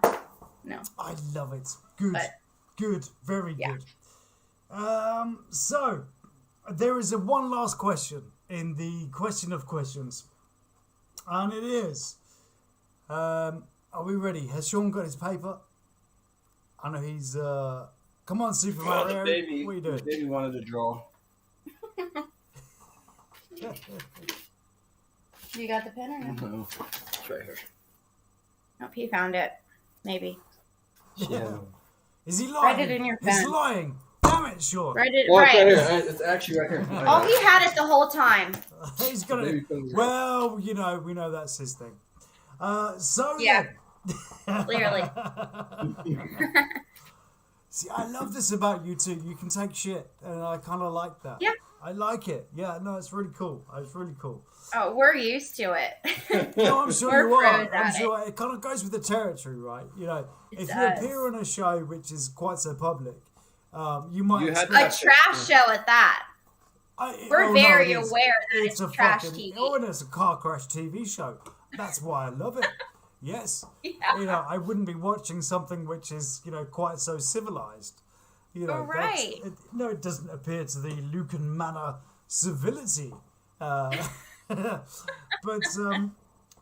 I love it. Good. Very good. So, there is one last question in the question of questions. And it is, are we ready? Has Shawn got his paper? I know he's, come on, Super Mario. Baby, what are you doing? Baby wanted to draw. You got the pen or no? No, it's right here. Nope, he found it. Maybe. Yeah. Is he lying? Write it in your pen. He's lying. Damn it, Shawn. Write it Well, right. it's right here. It's actually right here. Oh, he had it the whole time. He's got it. Well, you know, we know that's his thing. So yeah. Clearly. See, I love this about you two. You can take shit, and I kind of like that. Yeah. I like it. Yeah, no, it's really cool. It's really cool. Oh, we're used to it. No, I'm sure you are. I'm sure it kind of goes with the territory, right? You know, if you does. appear on a show which is quite so public, you might a trash show at that. We're very aware that it's trash TV. Oh, and it's a car crash TV show. That's why I love it. Yes. Yeah. You know, I wouldn't be watching something which is, you know, quite so civilized. You know, right. It doesn't appear to the Lucan manner civility. But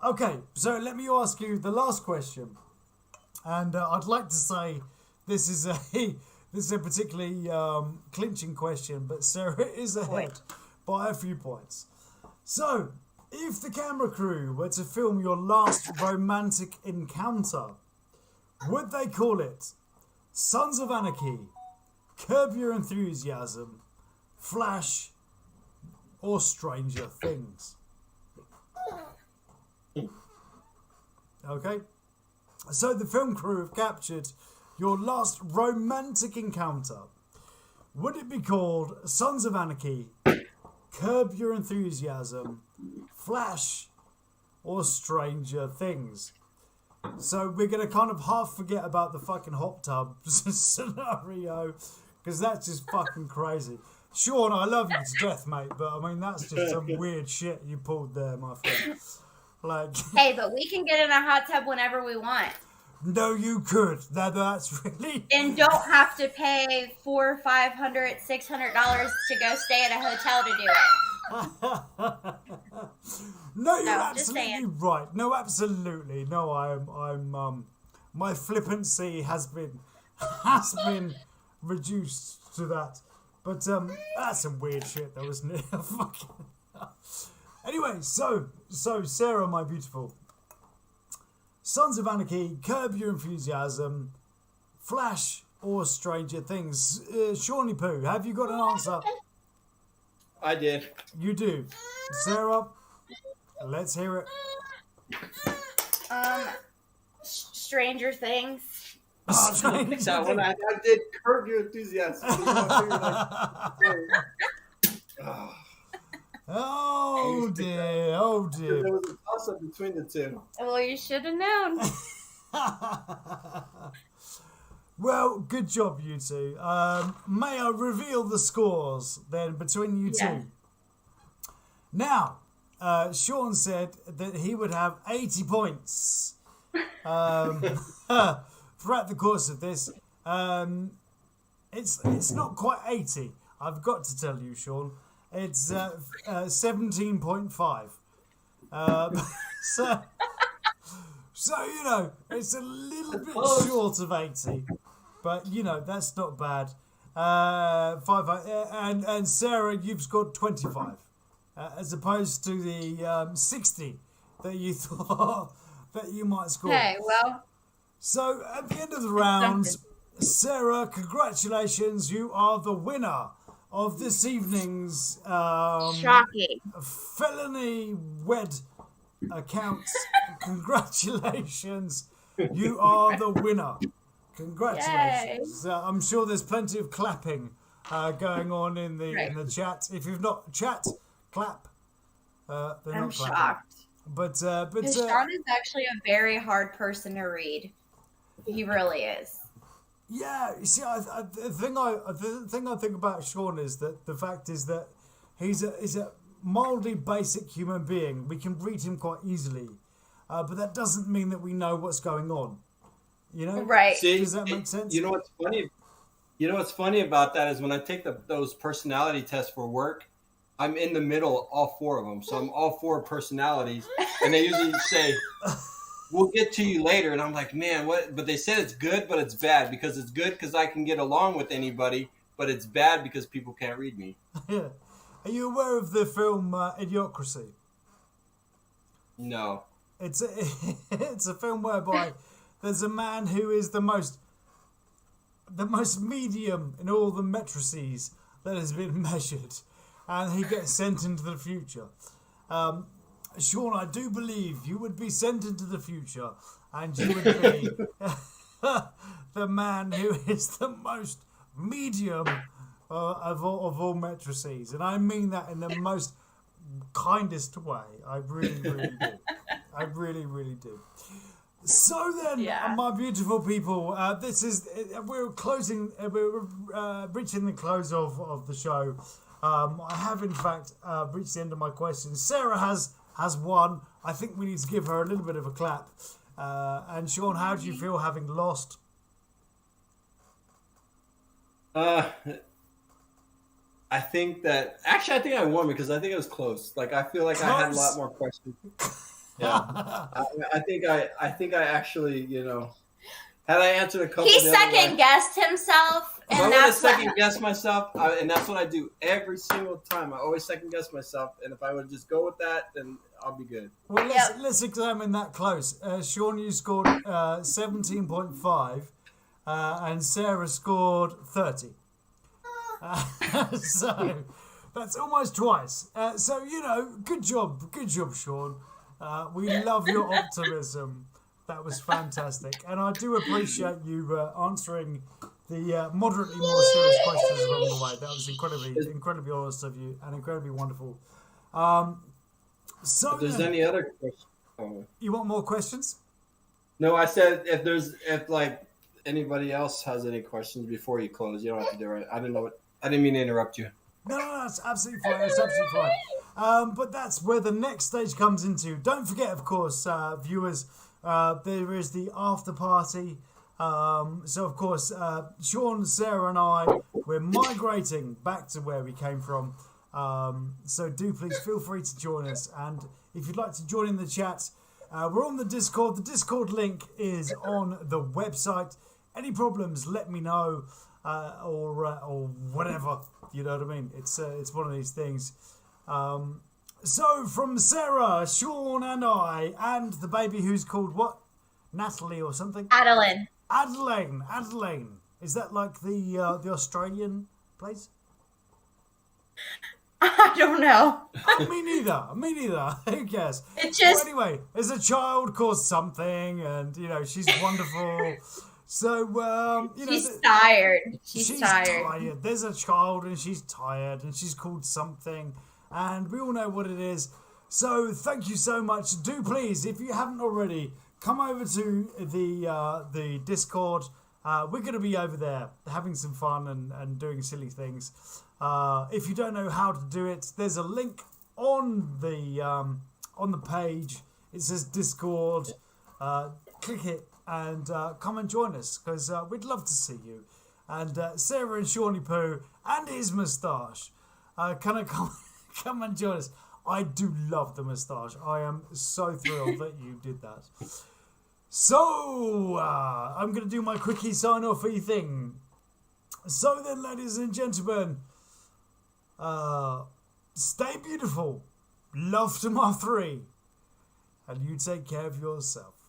okay, so let me ask you the last question, and I'd like to say this is a particularly clinching question, but Sarah is ahead by a few points. So, if the camera crew were to film your last romantic encounter, would they call it Sons of Anarchy, Curb Your Enthusiasm, Flash, or Stranger Things? Okay, so the film crew have captured your last romantic encounter. Would it be called Sons of Anarchy, Curb Your Enthusiasm, Flash, or Stranger Things? So we're going to kind of half forget about the fucking hot tub scenario, because that's just fucking crazy. Shawn, I love you to death, mate, but I mean, that's just some weird shit you pulled there, my friend. Like, hey, but we can get in a hot tub whenever we want. No, you could. That's really... And don't have to pay $400, $500, $600 to go stay at a hotel to do it. No, you're absolutely right. No, absolutely. No, I'm my flippancy has been reduced to that. But that's some weird shit though, isn't it? Fucking... Anyway, so Sarah, my beautiful, Sons of Anarchy, Curb Your Enthusiasm, Flash, or Stranger Things? Shawny Poo, have you got an answer? I did. You do. Sarah, let's hear it. Stranger Things. That one I did Curb Your Enthusiasm. Oh dear, oh dear. There was a toss-up between the two. Well, you should have known. Well, good job, you two. May I reveal the scores then between you two? Now, Shawn said that he would have 80 points throughout the course of this. It's not quite 80. I've got to tell you, Shawn. It's 17.5. So you know, it's a little bit short of 80, but you know that's not bad. And Sarah, you've scored 25, as opposed to the 60 that you thought that you might score. Okay, well. So at the end of the rounds, Sarah, congratulations, you are the winner of this evening's Shocking. Felony Wed accounts. Congratulations, you are the winner. Congratulations. I'm sure there's plenty of clapping going on in the chat. If you've not clap. They're I'm not clapping. shocked. But Shawn is actually a very hard person to read. He really is. Yeah, you see, the thing I think about Shawn is that the fact is that he's a mildly basic human being. We can read him quite easily, but that doesn't mean that we know what's going on. You know, right? See, does that make sense? You know what's funny? You know what's funny about that is when I take those personality tests for work, I'm in the middle of all four of them. So I'm all four personalities, and they usually say, "We'll get to you later," and I'm like, "Man, what?" But they said it's good, but it's bad because it's good because I can get along with anybody, but it's bad because people can't read me. Yeah. Are you aware of the film Idiocracy? No. It's a film whereby there's a man who is the most medium in all the matrices that has been measured, and he gets sent into the future. Shawn, I do believe you would be sent into the future, and you would be the man who is the most medium of all matrices, and I mean that in the most kindest way. I really, really do. I really, really do. So then, my beautiful people, we're closing. We're reaching the close of the show. I have, in fact, reached the end of my questions. Sarah has won. I think we need to give her a little bit of a clap. And Shawn, how do you feel having lost? I think I won because I think it was close. Like I feel like I had a lot more questions. Yeah, I think I actually, had I answered a couple. He second guessed himself, and I would have second guessed myself, and that's what I do every single time. I always second guess myself, and if I would just go with that, then I'll be good. Well, let's examine that close. Shawn, you scored 17.5, and Sarah scored 30. So that's almost twice. So good job, Shawn. We love your optimism. That was fantastic, and I do appreciate you answering the moderately more serious questions along the way. That was incredibly honest of you and incredibly wonderful. So, if there's any other questions, you want more questions? No, I said if anybody else has any questions before you close, you don't have to do it. I didn't mean to interrupt you. No, that's absolutely fine. That's absolutely fine. But that's where the next stage comes into. Don't forget, of course, viewers, there is the after party. So, of course, Shawn, Sarah, and I, we're migrating back to where we came from. So do please feel free to join us. And if you'd like to join in the chat, we're on the Discord. The Discord link is on the website. Any problems, let me know. Or whatever, you know what I mean? It's one of these things. So from Sarah, Shawn, and I, and the baby who's called what? Natalie or something? Adeline. Is that like the Australian place? I don't know. Me neither. Who cares? It just... Well, anyway, there's a child called something, and she's wonderful. So, she's tired. She's tired. There's a child and she's tired and she's called something and we all know what it is. So thank you so much. Do please, if you haven't already, come over to the Discord. We're going to be over there having some fun and doing silly things. If you don't know how to do it, there's a link on the page. It says Discord. Click it. And come and join us because we'd love to see you. And Sarah and Shawnee Poo and his moustache come and join us. I do love the moustache. I am so thrilled that you did that. So, I'm going to do my quickie sign-off-y thing. So then, ladies and gentlemen, stay beautiful, love to my 3, and you take care of yourself.